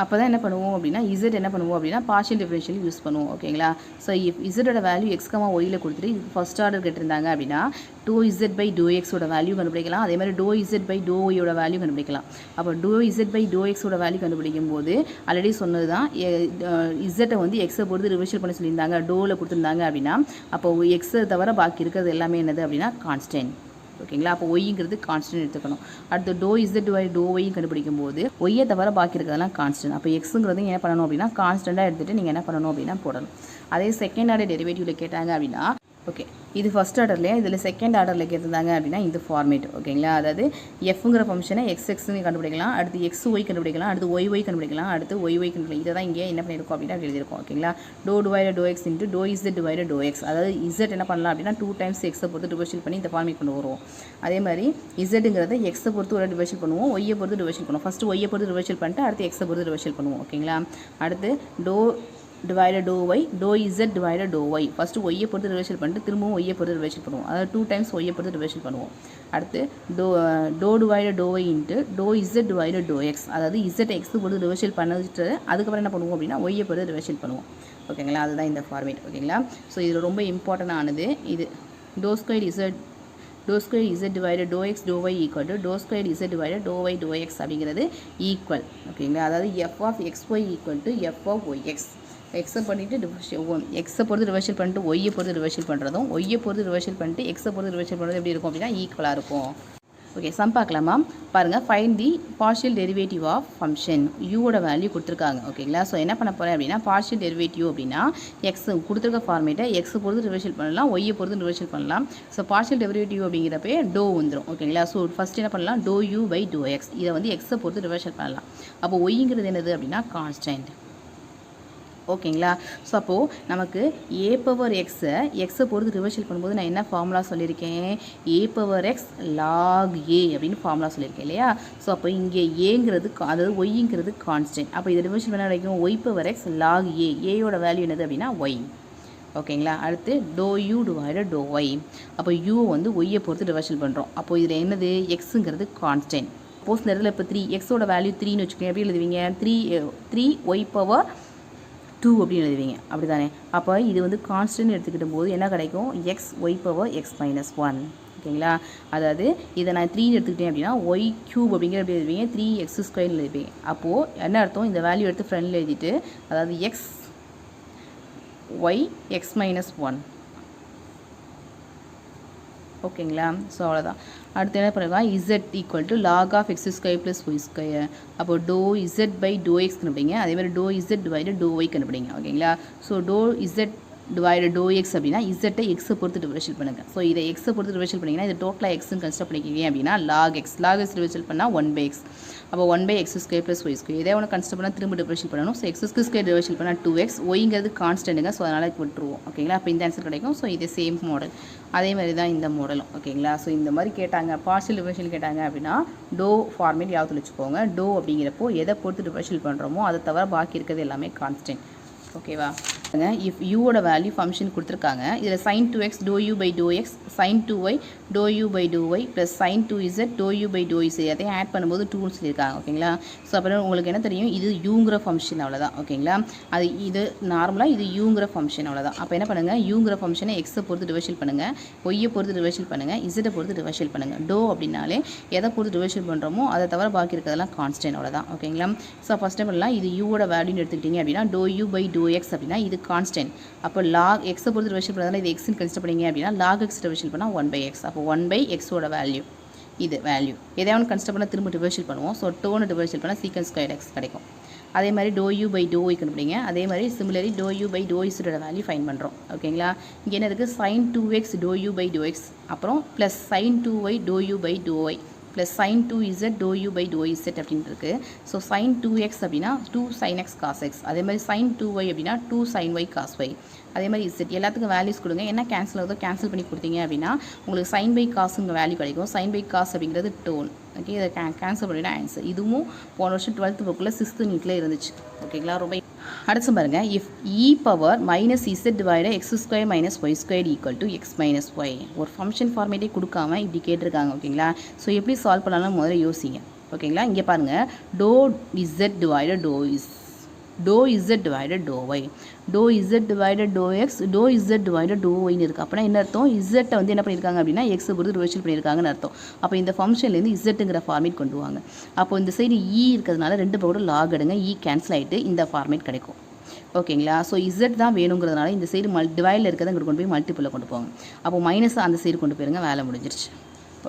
அப்போ தான் என்ன பண்ணுவோம் அப்படின்னா இசட் என்ன பண்ணுவோம் அப்படின்னா பார்ஷியல் டிஃபரன்ஷியல் யூஸ் பண்ணுவோம். ஓகேங்களா, ஸோ இஃப் இசட்டோட வேல்யூ எக்ஸ் கமா ஒயில் கொடுத்துட்டு இது ஃபஸ்ட் ஆர்டர் கேட்டிருந்தாங்க அப்படின்னா டோ இசட் பை டோ எக்ஸோட வேல்யூ கண்டுபிடிக்கலாம். அதே மாதிரி டோ இசட் பை டோ ஒய்யோட வேல்யூ கண்டுபிடிக்கலாம். அப்போ டோ இசட் பை டோ எக்ஸோட வேல்யூ கண்டுபிடிக்கும் போது ஆல்ரெடி சொன்னது தான் இசட்டை வந்து எக்ஸை பொறுத்து ரிவர்ஷல் பண்ண சொல்லியிருந்தாங்க, டோவில் கொடுத்துருந்தாங்க அப்படின்னா அப்போ எக்ஸை தவிர பாக்கி இருக்கிறது எல்லாமே என்னது அப்படின்னா கான்ஸ்டன்ட். ஓகேங்களா, அப்போ ஒய்ங்கிறது கான்ஸ்டன்ட் எடுத்துக்கணும். அடுத்து doe Z divide to Y கண்டுபிடிக்கும் போது ஒய்யை தவிர பாக்கி இருக்கிறதெல்லாம் கான்ஸ்டன்ட். அப்போ எக்ஸுங்கிறது என்ன பண்ணணும் அப்படின்னா கான்ஸ்டண்ட்டாக எடுத்துகிட்டு நீங்கள் என்ன பண்ணணும் அப்படின்னா போடணும். அதே செகண்ட் ஆர்டர் டெரிவேட்டிவில் கேட்டாங்க அப்படின்னா ஓகே இது ஃபஸ்ட் ஆர்டர்லையே இதில் செகண்ட் ஆர்டரில் கேட்டிருந்தாங்க அப்படின்னா இந்த ஃபார்மேட். ஓகேங்களா, அதாவது எஃப்ங்கிற ஃபங்க்ஷனை எக்ஸ்எக்ஸ்னு கண்டுபிடிக்கலாம், அடுத்து எக்ஸ் ஒய் கண்டுபிடிக்கலாம், அடுத்து ஒய் ஒய் கண்டுபிடிக்கலாம், அடுத்து ஒய் ஒய் கண்டுபிடிக்கலாம். இதை தான் இங்கே என்ன பண்ணியிருக்கோம் அப்படின்னா எழுதியிருக்கோம். ஓகேங்களா, to divide to X into doe Z divide to X. அதாவது இசட் என்ன பண்ணலாம் அப்படின்னா 2 டைம்ஸ் எக்ஸை பொறுத்து டிவைஷன் பண்ணி இந்த ஃபார்மேட் கொண்டு வருவோம். அதே மாதிரி இசட்டுங்கிறத எக்ஸை பொறுத்து ஒரு டிவைஷன் பண்ணுவோம், ஒய்யை பொறுத்து டிவைஷன் பண்ணுவோம். ஃபஸ்ட்டு ஒய்யை பொறுத்து டிவைஷன் பண்ணிட்டு அடுத்து எக்ஸை பொறுத்து டிவைஷன் பண்ணுவோம். ஓகேங்களா, அடுத்து டோ டிவைடட் டோ ஒய் டோ Z divided to y. First ஒய்யை பொறுத்து ரிவர்ஷல் பண்ணிட்டு திரும்பவும் ஒய்யை பொறுத்து ரிவர்ஷல் பண்ணுவோம். அதாவது 2 டைம்ஸ் ஒய்யை பொறுத்து ரிவர்ஷல் பண்ணுவோம். அடுத்து to divided to Y into doe Z divided to X. அதாவது இசட் எக்ஸ் பொறுத்து ரிவர்ஷல் பண்ணிட்டு அதுக்கப்புறம் என்ன பண்ணுவோம் அப்படின்னா ஒய்யை பொறுத்து ரிவர்ஷல் பண்ணுவோம். ஓகேங்களா, அதுதான் இந்த ஃபார்மேட். ஓகேங்களா, ஸோ இதில் ரொம்ப இம்பார்ட்டண்டானது இது doe square Z divided to X doe Y equal to doe square Z divided to Y doe X அப்படிங்கிறது ஈக்குவல். ஓகேங்களா, அதாவது F of X Y equal to F of Y X. எக்ஸை பண்ணிவிட்டு எக்ஸை பொறுத்து ரிவர்ஷல் பண்ணிட்டு ஒய்யை பொறுத்து ரிவர்ஷல் பண்ணுறதும் ஒய்யை பொறுத்து ரிவர்ஷல் பண்ணிட்டு எக்ஸை பொறுத்து ரிவர்ஷல் பண்ணுறது எப்படி இருக்கும் அப்படின்னா ஈக்குவலாக இருக்கும். ஓகே, சம் பார்க்கலாமா? பாருங்கள், find the partial derivative of function. யூவோட வேல்யூ கொடுத்துருக்காங்க. ஓகேங்களா, ஸோ என்ன பண்ண போகிறேன் அப்படின்னா பார்ஷியல் டெரிவேட்டிவ் அப்படின்னா எக்ஸ் கொடுத்துருக்க ஃபார்மேட்டை எக்ஸை பொறுத்து ரிவர்ஷல் பண்ணலாம், ஒய்யை பொறுத்து ரிவர்ஷல் பண்ணலாம். ஸோ பார்ஷியல் டெரிவேட்டிவ் அப்படிங்கிறப்பே டோ வந்துடும். ஓகேங்களா, ஸோ ஃபஸ்ட் என்ன பண்ணலாம் doe you by to X. இதை வந்து எக்ஸை பொறுத்து ரிவர்ஷல் பண்ணலாம். அப்போ ஒய்ங்கிறது என்னது அப்படின்னா கான்ஸ்டன்ட். ஓகேங்களா, ஸோ அப்போது நமக்கு ஏ பவர் எக்ஸை பொறுத்து ரிவர்ஷல் பண்ணும்போது நான் என்ன ஃபார்முலா சொல்லியிருக்கேன், ஏ பவர் எக்ஸ் லாக் ஏ அப்படின்னு ஃபார்முலா சொல்லியிருக்கேன் இல்லையா. ஸோ அப்போ இங்கே ஏங்கிறது அதாவது ஒய்ங்கிறது கான்ஸ்டன்ட். அப்போ இதை ரிவர்ஷல் பண்ண கிடைக்கும் Y power X log A. ஏயோட வேல்யூ என்னது அப்படின்னா ஒய். ஓகேங்களா, அடுத்து doe you divided to Y. அப்போ யூ வந்து ஒய்யை பொறுத்து ரிவர்ஷல் பண்ணுறோம். அப்போது இதில் என்னது எக்ஸுங்கிறது கான்ஸ்டன்ட். சப்போஸ் இந்த இடத்துல இப்போ 3 எக்ஸோட வேல்யூ 3ன்னு வச்சுக்கோங்க. எப்படி எழுதுவீங்க 3 ஒய் பவர் 2 அப்படின்னு எழுதுவீங்க, அப்படி தானே. அப்போ இது வந்து கான்ஸ்டன்ட் எடுத்துக்கிட்ட போது என்ன கிடைக்கும் X Y power X minus 1. ஓகேங்களா, அதாவது இதை நான் 3 எடுத்துக்கிட்டேன் அப்படின்னா ஒய் க்யூப் அப்படிங்கிற எப்படி எழுதுவீங்க 3x² எழுதுவீங்க. அப்போது என்ன அர்த்தம் இந்த வேல்யூ எடுத்து ஃப்ரெண்டில் எழுதிட்டு அதாவது எக்ஸ் ஒய் எக்ஸ் மைனஸ் 1. ஓகேங்களா, ஸோ அவ்வளோதான். அடுத்து என்ன பண்ணுறா z equal to log of x square plus Y square. அப்போ டோ இசட் பை டோ எக்ஸ் கண்டுபிடிங்க, அதேமாதிரி டோ இசட் டிவைடட் டோ ஒய் கண்டுபிடிங்க. ஓகேங்களா, ஸோ டோ இசட் டிவைடட் டோ எக்ஸ் அப்படின்னா இசட்டை எக்ஸை பொறுத்து டிவைஷல் பண்ணுங்கள். ஸோ இதை எக்ஸை பொறுத்து டிவைஷல் பண்ணிங்கன்னா இது டோட்டலாக எக்ஸ்ன்னு கன்சிடர் பண்ணிக்கிங்க அப்படின்னா லாக் எக்ஸ் டிவைஷல் பண்ணால் 1/x. அப்போ 1/x² ப்ளஸ் ஒய் ஸ்கொயர். இதே ஒன்று கன்சிடர் பண்ணால் திரும்ப டிவைஷல் பண்ணணும். ஸோ x² டிவைஷல் பண்ணால் 2x. ஒய்ங்கிறது கான்ஸ்டன்ட்டுங்க, ஸோ அதனால் விட்டுருவோம். ஓகேங்களா, அப்போ இந்த ஆன்சர் கிடைக்கும். ஸோ இது சேம் மாடல், அதே மாதிரி தான் இந்த மாடலும். ஓகேங்களா, ஸோ இந்த மாதிரி கேட்டாங்க பார்ஷியல் டிவைஷன் கேட்டாங்க அப்படின்னா டோ ஃபார்மேட் யாவது வச்சுக்கோங்க. டோ அப்படிங்கிறப்போ எதை பொறுத்து டிவைஷல் பண்ணுறோமோ அதை தவிர பாக்கி இருக்கிறது எல்லாமே கான்ஸ்டன்ட். ஓகேவா, இஃப் யூவோட வேல்யூ ஃபங்க்ஷன் கொடுத்துருக்காங்க. இதில் sin 2x to you by to X, sin 2y to you by to Y plus sin 2z to you by doe is அதையும் ஆட் பண்ணும்போது 2ன்னு சொல்லியிருக்காங்க. ஓகேங்களா, ஸோ அப்புறம் உங்களுக்கு என்ன தெரியும் இது யூங்கிற ஃபங்க்ஷன் அவ்வளோதான். ஓகேங்களா, அது இது நார்மலாக இது யூங்கிற ஃபங்க்ஷன் அவ்வளோதான். அப்போ என்ன பண்ணுங்கள் யூங்கிற ஃபங்க்ஷனை எக்ஸை பொறுத்து டிவைஷல் பண்ணுங்கள், ஒய்யை பொறுத்து டிவைஷல் பண்ணுங்கள், இசட்டை பொறுத்து டிவைஷல் பண்ணுங்கள். டோ அப்படின்னாலே எதை பொறுத்து டிவைஷல் பண்ணுறோமோ அதை தவிர பாக்கி இருக்கிறதெல்லாம் கான்ஸ்டன்ட் அவ்வளோதான். ஓகேங்களா, ஸோ ஃபஸ்ட் டைம் எல்லாம் இது யூவோட வேல்யூன்னு எடுத்துக்கிட்டிங்க அப்படின்னா doe you by to X அப்படின்னா இது கான்ஸ்டன்ட். அப்போ லாக் எக்ஸை பொறுத்து டிவைஷல் பண்ணுறதுனால இது எக்ஸ்ன்னு கன்சிடர் பண்ணிங்க அப்படின்னா லாக் எக்ஸ் டிவைஷல் பண்ணால் 1/x. அப்போ 1/xோட வேல்யூ இது வேல்யூ எதாவது ஒன்று கன்சிடர் பண்ணால் திரும்ப டிவைஷல் பண்ணுவோம். ஸோ டோன்னு டிவைஷல் பண்ணால் சீக்கன் ஸ்கொயர் எக்ஸ் கிடைக்கும். அதே மாதிரி டோ யூ பை டோ ஒய் கண்டுபிடிங்க. அதே மாதிரி சிமிலரி டோ யூ பை டோ இஸோட வேல்யூ ஃபைன் பண்ணுறோம். ஓகேங்களா, இங்கே என்ன இருக்குது sin 2x to you by to x அப்புறம் plus sin 2y to you by to Y plus sin 2z to you by டோ இசட் அப்படின்ட்டு இருக்குது. ஸோ sin 2x அப்படின்னா 2 sin x cos x. அதே மாதிரி sin 2y அப்படின்னா 2 sin y cos y. அதே மாதிரி இசட் எல்லாத்துக்கும் வேல்யூஸ் கொடுங்க. என்ன கேன்சல் ஆகுதோ கேன்சல் பண்ணி கொடுத்தீங்க அப்படின்னா உங்களுக்கு sin by cosங்க வேல்யூ கிடைக்கும். sin by cos அப்படிங்கிறது டோன். ஓகே, இதை கேன்சல் பண்ணினா ஆன்சர். இதுவும் போன வருஷம் 12th புக்கில் 6th நீட்டில் இருந்துச்சு. ஓகேங்களா, ரொம்ப அடுத்து பாருங்க, if E power minus Z divided X square minus Y square equal to X minus Y. ஒரு ஃபங்க்ஷன் ஃபார்மேட்டே கொடுக்காம இப்படி கேட்டிருக்காங்க. ஓகேங்களா, ஸோ எப்படி சால்வ் பண்ணலாம் முதல்ல யோசிங்க. ஓகேங்களா, இங்கே பாருங்கள், டோ இசட் டிவைடட் டோ இசட் டிவைடட் டோ ஒய், டோ இசட் டிவைடட் டோ எக்ஸ், டோ இசட் டிவைடட் டோ ஒய்னு இருக்குது. அப்படின்னா என்ன அர்த்தம்? இசட்டை வந்து என்ன பண்ணியிருக்காங்க அப்படின்னா எக்ஸை பொறுத்து ரிவர்ஷல் பண்ணியிருக்காங்கன்னு அர்த்தம். அப்போ இந்த ஃபங்க்ஷன்லேருந்து இசட்டுங்கிற ஃபார்மேட் கொண்டு வாங்க. அப்போ இந்த சைடு இ இருக்கிறதுனால ரெண்டு பக்கம் லாக் எடுங்க, இ கேன்சல் ஆகிட்டு இந்த ஃபார்மேட் கிடைக்கும். ஓகேங்களா, ஸோ இசட் தான் வேணுங்கிறதுனால இந்த சைடு டிவைடில் இருக்கிறத இங்கே கொண்டு போய் மல்டிப்பிளில் கொண்டு போங்க. அப்போ மைனஸ் அந்த சைடு கொண்டு போயிருங்க, வேலை முடிஞ்சிருச்சு.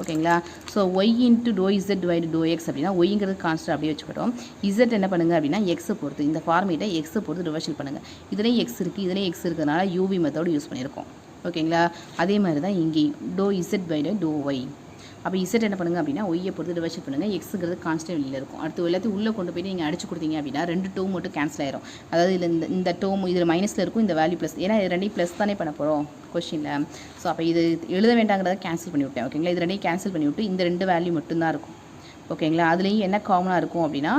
ஓகேங்களா, so Y into doe Z divide doe X அப்படின்னா ஒய்ங்கிறது கான்ஸ்டன்ட் அப்படியே வச்சுக்கிட்டோம். இசட் என்ன பண்ணுங்க அப்படின்னா எக்ஸை பொறுத்து இந்த ஃபார்மேட்டை எக்ஸை பொறுத்து ரிவர்ஷல் பண்ணுங்கள். இதுலேயும் எக்ஸ் இருக்குது, இதுலேயும் எக்ஸ் இருக்கிறதுனால யூவி மெத்தோடு யூஸ் பண்ணியிருக்கோம். ஓகேங்களா, அதே மாதிரி தான் இங்கேயும் doe Z by to Y. அப்போ இசட் என்ன பண்ணுங்க அப்படின்னா ஒய்யை பொறுத்து ரிவர்ஷல் பண்ணுங்கள். எக்ஸுங்கிறது கான்ஸ்டன்ட் வெளியில் இருக்கும். அடுத்து எல்லாத்தையும் உள்ளே கொண்டு போய்ட்டு நீங்கள் அடிச்சு கொடுத்தீங்க அப்படின்னா ரெண்டு டோம் மட்டும் கேன்சல் ஆயிரும். அதாவது இதில் இந்த டோம் இதில் மைனஸில் இருக்கும், இந்த வேல்யூ ப்ளஸ். ஏன்னா இது ரெண்டையும் ப்ளஸ் தானே பண்ண போகிறோம் கொஸ்டினில். ஸோ அப்போ இது எழுத வேண்டாங்கிறத கேன்சல் பண்ணி விட்டேன். ஓகேங்களா, இது ரெண்டையும் கேன்சல் பண்ணி விட்டு இந்த ரெண்டு வேல்யூ மட்டும்தான் இருக்கும். ஓகேங்களா, அதுலேயும் என்ன காமனாக இருக்கும் அப்படின்னா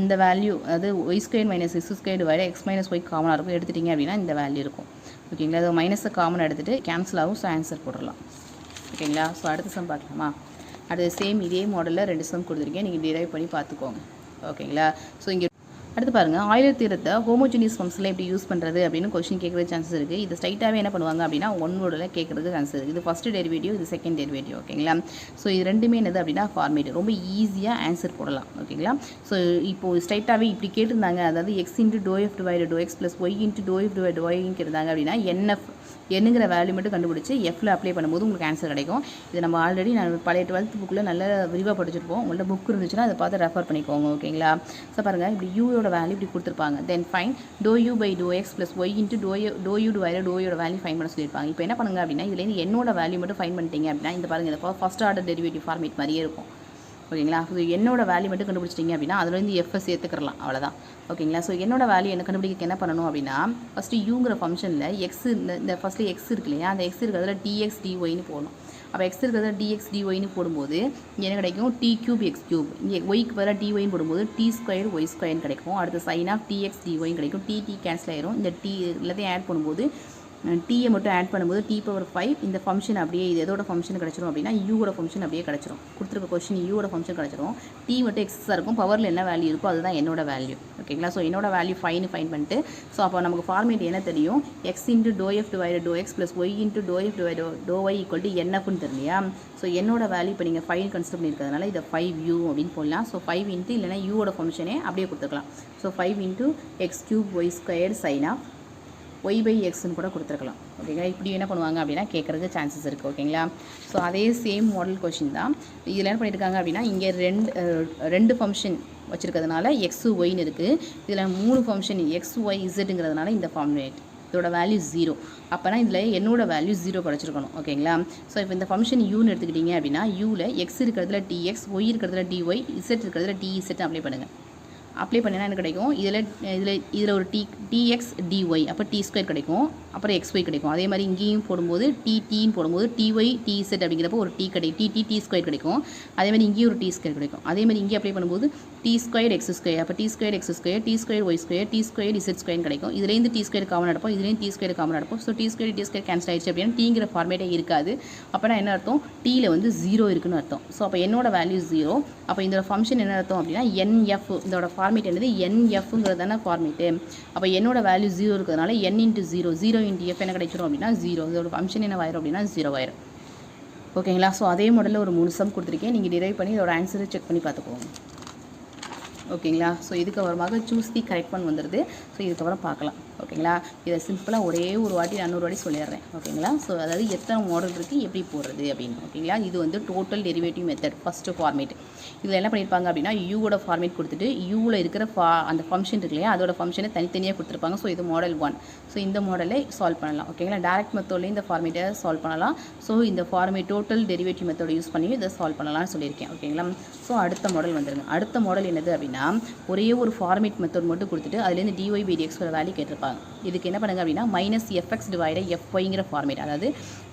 இந்த வேல்யூ, அதாவது Y square minus X square divide X minus Y காமனாக இருக்கும். எடுத்துட்டிங்க அப்படின்னா இந்த வேல்யூ இருக்கும். ஓகேங்களா, அது மைனஸை காமனாக எடுத்துகிட்டு கேன்சல் ஆகும். ஸோ ஆன்சர் போடலாம். ஓகேங்களா, ஸோ அடுத்த சம் பார்க்கலாமா? அடுத்து சேம் இதே மாடலில் ரெண்டு சம் கொடுத்துருக்கேன், நீங்கள் டிரைவ் பண்ணி பார்த்துக்கோங்க. ஓகேங்களா, ஸோ இங்கே அடுத்து பாருங்கள், ஆயிலர் தியரத்தை ஹோமோஜினியஸ் ஃபங்க்ஷனில் எப்படி யூஸ் பண்ணுறது அப்படின்னு கொஸ்டின் கேட்குறது சான்சஸ் இருக்குது. இது ஸ்ட்ரைட்டாகவே என்ன பண்ணுவாங்க அப்படின்னா ஒன் வேர்டில் கேட்குறதுக்கு சான்சஸ் இருக்குது. இது ஃபஸ்ட்டு டெரிவேட்டிவ், இது செகண்ட் டெரிவேட்டிவ். ஓகேங்களா, ஸோ இது ரெண்டுமே என்னது அப்படின்னா ஃபார்மேட், ரொம்ப ஈஸியாக ஆன்சர் போடலாம். ஓகேங்களா, ஸோ இப்போது ஸ்ட்ரைட்டாகவே இப்படி கேட்டிருந்தாங்க, அதாவது x into to f divide to x plus y into to f divide ஒய்ன்னு கேட்டிருந்தாங்க அப்படின்னா என்னங்கிற வேல்யூ மட்டும் கண்டுபிடிச்சி எஃப்ல அப்ளை பண்ணும்போது உங்களுக்கு ஆன்சர் கிடைக்கும். இது நம்ம ஆல்ரெடி நான் பழைய 12th புக்கில் நல்ல விரிவாக படிச்சிருப்போம். உங்கள்கிட்ட புக் இருந்துச்சுன்னா அதை பார்த்து ரெஃபர் பண்ணிக்கோங்க. ஓகேங்களா, ஸோ பாருங்கள், இப்படி யூயோட வேல்யூ இப்படி கொடுத்துருப்பாங்க. தென் ஃபைன் டோ you by to x plus y into டோ யூ டிவைட் டோயோட வேல்யூ ஃபைன் பண்ண சொல்லியிருப்பாங்க. இப்போ என்ன பண்ணுங்க அப்படின்னா இதுலேருந்து என்னோட வேல்யூ மட்டும் ஃபைன் பண்ணிட்டீங்க அப்படின்னா இந்த பாருங்கள், இந்த ஃபஸ்ட் ஆர்டர் டெரிவேட்டிவ் ஃபார்மேட் மாதிரியே இருக்கும். ஓகேங்களா, ஸோ என்னோட வேல்யூ மட்டும் கண்டுபிடிச்சிட்டிங்க அப்படின்னா அதுலேருந்து எஃப்ஐ சேர்த்துக்கலாம், அவ்வளோதான். ஓகேங்களா, ஸோ என்னோட வேல்யூ என்ன கண்டுபிடிக்க என்ன பண்ணணும் அப்படின்னா ஃபஸ்ட்டு யூங்கிற ஃபங்க்ஷனில் எக்ஸ் இந்த ஃபஸ்ட்டு எக்ஸ் இருக்கு இல்லையா, அந்த எக்ஸ் இருக்கிறதுல டிஎக்ஸ் டிஒய்னு போடணும். அப்போ எக்ஸ் இருக்கிறதுல டிஎக்ஸ் டிஒய்னு போடும்போது என்ன கிடைக்கும்? D cube X cube. இங்கே ஒய்க்கு பதிலாக டிஒய்னு போடும்போது டி ஸ்கொயர் ஒய் ஸ்கொயர்னு கிடைக்கும். அடுத்து சைன் ஆஃப் டிஎக்ஸ் டிஒய்னு கிடைக்கும். டி கேன்சல் ஆயிரும். இந்த டி எல்லாத்தையும் ஆட் பண்ணும்போது டீயை மட்டும் ஆட் பண்ணும்போது டி பவர் 5 இந்த ஃபங்க்ஷன் அப்படியே இது எதோட ஃபங்க்ஷன் கிடச்சிரும் அப்படின்னா யூவோட ஃபங்க்ஷன் அப்படியே கிடச்சிரும். கொடுத்துருக்க கொஸ்டின் யூவோட ஃபங்க்ஷன் கிடச்சிரும். டி மட்டும் எக்ஸஸாக இருக்கும். பவரில் என்ன வேல்யூ இருக்கோ அதுதான் என்னோட வேல்யூ. ஓகேங்களா, ஸோ என்னோட வேல்யூ ஃபைன் பண்ணிட்டு ஸோ அப்போ நமக்கு ஃபார்மேட் என்ன தெரியும்? X into to f divide to x plus y into to f divide to Y equal to என்எஃப்னு தெரியலையா? ஸோ என்னோட வேல்யூ இப்போ நீங்கள் 5 கன்சிடர் பண்ணியிருக்கிறதுனால இதை 5u அப்படின்னு போடலாம். ஸோ 5 இன்ட்டு இல்லைனா யூவோட ஃபங்க்ஷனே அப்படியே கொடுத்துருக்கலாம். So 5 into x cube y square sine of y by எக்ஸ்ன்னு கூட கொடுத்துருக்கலாம். ஓகேங்களா, இப்படி என்ன பண்ணுவாங்க அப்படின்னா கேட்குறதுக்கு சான்சஸ் இருக்குது. ஓகேங்களா, ஸோ அதே சேம் மாடல் கொஷின் தான். இதில் என்ன பண்ணியிருக்காங்க அப்படின்னா இங்கே ரெண்டு ஃபங்க்ஷன் வச்சுருக்கிறதுனால எக்ஸு ஒய்னு இருக்குது. இதில் 3 ஃபங்க்ஷன் எக்ஸ் ஒய் இசட்டுங்கிறதுனால இந்த ஃபார்மேட் இதோட வேல்யூ 0. அப்போனா இதில் என்னோட வேல்யூ 0 கிடச்சிருக்கணும். ஓகேங்களா, ஸோ இப்போ இந்த ஃபங்க்ஷன் யூன்னு எடுத்துக்கிட்டிங்க அப்படின்னா யூவில் எக்ஸ் இருக்கிறதுல டிஎக்ஸ், ஒய் இருக்கிறதுல டிஒய், இசட் இருக்கிறதுல டிஇசட் அப்ளை பண்ணுங்கள். அப்ளை பண்ணினா என்ன கிடைக்கும்? இதில் ஒரு டிஎக்ஸ் டிஒய், அப்போ டி ஸ்கொயர் கிடைக்கும். அப்புறம் எக்ஸ்ஒய் கிடைக்கும். அதே மாதிரி இங்கேயும் போடும்போது டின்னு போடும்போது டிஒய் டிஇசட் அப்படிங்கிறப்போ ஒரு டி கிடைக்கும். டி ஸ்கொயர் கிடைக்கும். அதே மாதிரி இங்கேயும் ஒரு டி ஸ்கொயர் கிடைக்கும். அதே மாதிரி இங்கே அப்ளை பண்ணும்போது டி ஸ்கொயர் எக்ஸ் ஸ்கொயர், அப்போ D square X square, D square Y square, D square Z square கிடைக்கும். இதுலேருந்து டி ஸ்கொயர் காமன் எடுப்போம், இதுலேயும் டி ஸ்கொயர் காமன் எடுப்போம். ஸோ டி ஸ்கொயர் கேன்சல் ஆயிடுச்சு அப்படின்னா டிங்கிற ஃபார்மேட்டே இருக்காது. அப்போனா என்ன அர்த்தம்? டியில் வந்து 0 இருக்குன்னு அர்த்தம். ஸோ அப்போ என்னோட வேல்யூ 0. அப்போ இந்த ஃபங்க்ஷன் என்ன அர்த்தம் அப்படின்னா என்எஃப், இதோட ஃபார்மேட் என்னது? என்எஃப்ங்கிறது தானே ஃபார்மேட்டு. அப்போ என்னோட வேல்யூ 0 இருக்கிறதுனால n இன்ட்டு 0 இன்ட்டு எஃப் என்ன கிடைச்சிரும் அப்படின்னா 0. இதோட ஃபங்க்ஷன் என்ன ஆயிரும் அப்படின்னா 0 ஆயிரும். ஓகேங்களா, ஸோ அதே மாடலில் ஒரு 3 சம் கொடுத்துருக்கேன். நீங்கள் டிரைவ் பண்ணி இதோட ஆன்சரை செக் பண்ணி பார்த்துக்கோங்க. ஓகேங்களா, ஸோ இதுக்கப்புறமாக சூஸ் தி கரெக்ட் ஒன் வந்துடுது. ஸோ இதுக்கப்புறம் பார்க்கலாம். ஓகேங்களா, இதை சிம்பிளாக ஒரே ஒரு வாட்டி 400 வாட்டி சொல்லிடுறேன். ஓகேங்களா, ஸோ அதாவது எத்தனை மாடல் இருக்குது, எப்படி போடுறது அப்படின்னு. ஓகேங்களா, இது வந்து total derivative method first format. இதில் என்ன பண்ணியிருப்பாங்க அப்படின்னா யூவோட ஃபார்மேட் கொடுத்துட்டு யூவில் இருக்கிற அந்த ஃபங்க்ஷன் இருக்கு இல்லையா, அதோட ஃபங்க்ஷனை தனித்தனியாக கொடுத்துருப்பாங்க. ஸோ இது மாடல் 1. ஸோ இந்த மாடலை சால்வ் பண்ணலாம். ஓகேங்களா, டேரக்ட் மெத்தட்லேயும் இந்த ஃபார்மேட்டை சால்வ் பண்ணலாம். ஸோ இந்த format total derivative method use பண்ணி இதை சால்வ் பண்ணலாம்னு சொல்லியிருக்கேன். ஓகேங்களா, ஸோ அடுத்த மாடல் வந்துருங்க. அடுத்த மாடல் என்னது அப்படின்னா ஒரே ஒரு ஃபார்மேட் மெத்தட் மட்டும் கொடுத்துட்டு அதுலேருந்து டிஒய் பை டிஎக்ஸோட வேல்யூ கேட்டிருப்பாங்க. இதுக்கு என்ன பண்ணுங்க அப்படின்னா மைனஸ் எஃப்எக்ஸ் டிவைடட் எஃப்ஒய்ங்கிற ஃபார்மேட், அதாவது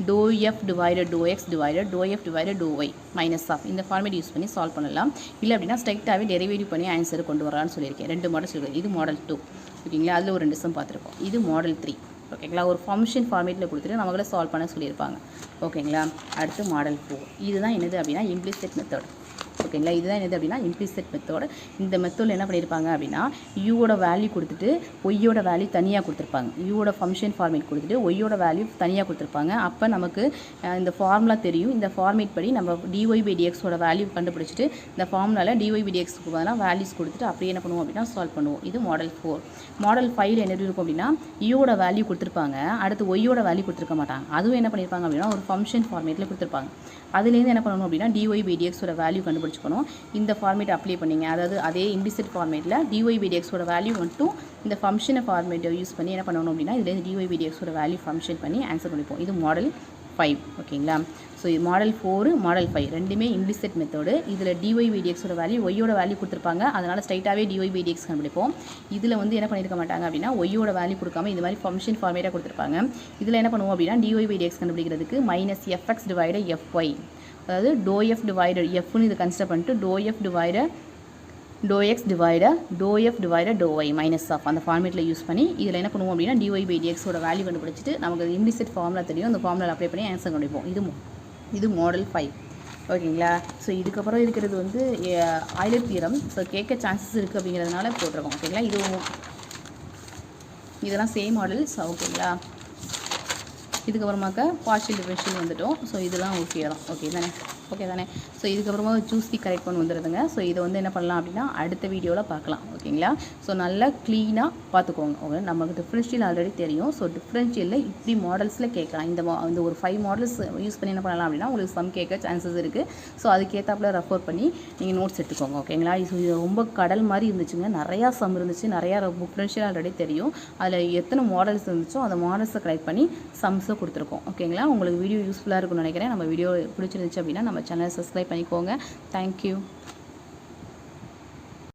doe F divided to X divided to F divided to Y minus of இந்த ஃபார்மேட் யூஸ் பண்ணி சால்வ் பண்ணலாம். இல்லை அப்படின்னா ஸ்ட்ரைட்டாகவே டெரிவேட்டிவ் பண்ணி ஆன்சர் கொண்டு வரலான்னு சொல்லியிருக்கேன். 2 மாடல் சொல்லியிருக்கேன். இது மாடல் 2. ஓகேங்களா. அதில் ஒரு 2 சம் பார்த்துருக்கோம். இது மாடல் 3 ஓகேங்களா. ஒரு ஃபங்க்ஷன் ஃபார்மேட்டில் கொடுத்துட்டு நம்மள சால்வ் பண்ண சொல்லியிருப்பாங்க ஓகேங்களா. அடுத்து மாடல் 4 இதுதான் என்னது அப்படின்னா இம்ப்ளிசிட் மெத்தட் ஓகேங்களா. இதுதான் என்னது அப்படின்னா இம்ப்ளிசிட் மெத்தட். இந்த மெத்தடில் என்ன பண்ணியிருப்பாங்க அப்படின்னா யூவோட வேல்யூ கொடுத்துட்டு ஒய்யோட வேல்யூ தனியாக கொடுத்துருப்பாங்க. யூவோட ஃபங்க்ஷன் ஃபார்மேட் கொடுத்துட்டு ஒய்யோட வேல்யூ தனியாக கொடுத்துருப்பாங்க. அப்போ நமக்கு இந்த ஃபார்முலா தெரியும். இந்த ஃபார்மேட் படி நம்ம dy/dxோட வேல்யூ கண்டுபிடிச்சிட்டு இந்த ஃபார்முலாவில் dy/dxக்கு பதிலாக வேல்யூஸ் கொடுத்துட்டு அப்படியே என்ன பண்ணுவோம் அப்படின்னா சால்வ் பண்ணுவோம். இது மாடல் 4. மாடல் 5 என்ன இருக்கும் அப்படின்னா யூவோட வேல்யூ கொடுத்துருப்பாங்க, அடுத்து ஒய்யோட வேல்யூ கொடுத்துருக்க மாட்டாங்க. அதுவும் என்ன பண்ணியிருப்பாங்க அப்படின்னா ஒரு ஃபங்க்ஷன் ஃபார்மேட்டில் கொடுத்துருப்பாங்க. அதுலேருந்து என்ன பண்ணணும் அப்படின்னா dy/dxோட வேல்யூ கண்டுபிடிச்சிக்கணும். இந்த ஃபார்மேட் அப்ளை பண்ணிங்க, அதாவது அதே இம்ப்ளிசிட் ஃபார்மேட்டில் dy/dxோட வேல்யூ மட்டும் இந்த ஃபங்க்ஷனை ஃபார்மேட்டை யூஸ் பண்ணி என்ன பண்ணணும் அப்படின்னா இதுலேருந்து dy/dxோட வேல்யூ ஃபங்க்ஷன் பண்ணி ஆன்சர் பண்ணிப்போம். இது மாடல் 5 ஓகேங்களா. ஸோ இது மாடல் 4 மாடல் 5 ரெண்டுமே இம்ப்ளிசிட் மெத்தடு. இதில் dy/dxோட வேல்யூ ஒய்யோட வேல்யூ கொடுத்துருப்பாங்க, அதனால் ஸ்ட்ரைட்டாகவே dy/dx கண்டுபிடிப்போம். இதில் வந்து என்ன பண்ணியிருக்க மாட்டாங்க அப்படின்னா ஒய்யோட வேல்யூ கொடுக்காம இந்த மாதிரி ஃபங்க்ஷன் ஃபார்மேட்டாக கொடுத்துருப்பாங்க. இதில் என்ன பண்ணுவோம் அப்படின்னா dy/dx கண்டுபிடிக்கிறதுக்கு -fx/fy, அதாவது ∂f டிவைடட் எஃப்னு இது கன்சிடர் பண்ணிட்டு ∂f divided ∂x divided ∂f divided ∂y minus of அந்த ஃபார்மேட்டில் யூஸ் பண்ணி இதில் என்ன பண்ணுவோம் அப்படின்னா dy/dxோட வேல்யூ கண்டுபிடிச்சிட்டு நமக்கு இம்ப்ளிசிட் ஃபார்முலா தெரியும், அந்த ஃபார்முலா அப்ளை பண்ணி ஆன்சர் கண்டுபிடிப்போம். இது மாடல் 5 ஓகேங்களா. ஸோ இதுக்கப்புறம் இருக்கிறது வந்து ஆய்லர் தியரம். ஸோ கேட்க சான்சஸ் இருக்குது அப்படிங்கிறதுனால போட்டிருக்கோம் ஓகேங்களா. இதெல்லாம் சேம் மாடல்ஸ் ஓகேங்களா. இதுக்கப்புறமாக்க பார்ஷியல் டிஃபரன்ஷியல் வந்துட்டோம். ஸோ இதெல்லாம் ஓகே தானே. ஸோ இதுக்கப்புறமா சூஸ் தி கரெக்ட் பண்ணி வந்துடுதுங்க. ஸோ இதை வந்து என்ன பண்ணலாம் அப்படின்னா அடுத்த வீடியோவில் பார்க்கலாம் ஓகேங்களா. ஸோ நல்லா க்ளீனாக பார்த்துக்கோங்க. ஓகே, நமக்கு டிஃப்ரென்ஷியல் ஆல்ரெடி தெரியும். ஸோ டிஃப்ரென்ஷியலில் இப்படி மாடல்ஸில் கேட்கலாம். இந்த ஒரு 5 மாடல்ஸ் யூஸ் பண்ணி என்ன பண்ணலாம் அப்படின்னா உங்களுக்கு சம் கேட்க சான்சஸ் இருக்குது. ஸோ அதுக்கேற்றாப்புல ரெஃபர் பண்ணி நீங்கள் நோட்ஸ் எடுத்துக்கோங்க ஓகேங்களா. இது ரொம்ப கடல் மாதிரி இருந்துச்சுங்க, நிறையா சம் இருந்துச்சு, நிறையா டிஃப்ரென்ஷியல் ஆல்ரெடி தெரியும். அதில் எத்தனை மாடல்ஸ் இருந்துச்சோ அந்த மாடல்ஸை கலெக்ட் பண்ணி சம்ஸை கொடுத்துருக்கோம் ஓகேங்களா. உங்களுக்கு வீடியோ யூஸ்ஃபுல்லாக இருக்கும்னு நினைக்கிறேன். நம்ம வீடியோ பிடிச்சிருந்துச்சு அப்படின்னா நம்ம சேனலை சப்ஸ்கிரைப் பண்ணிக்கோங்க. தேங்க்யூ.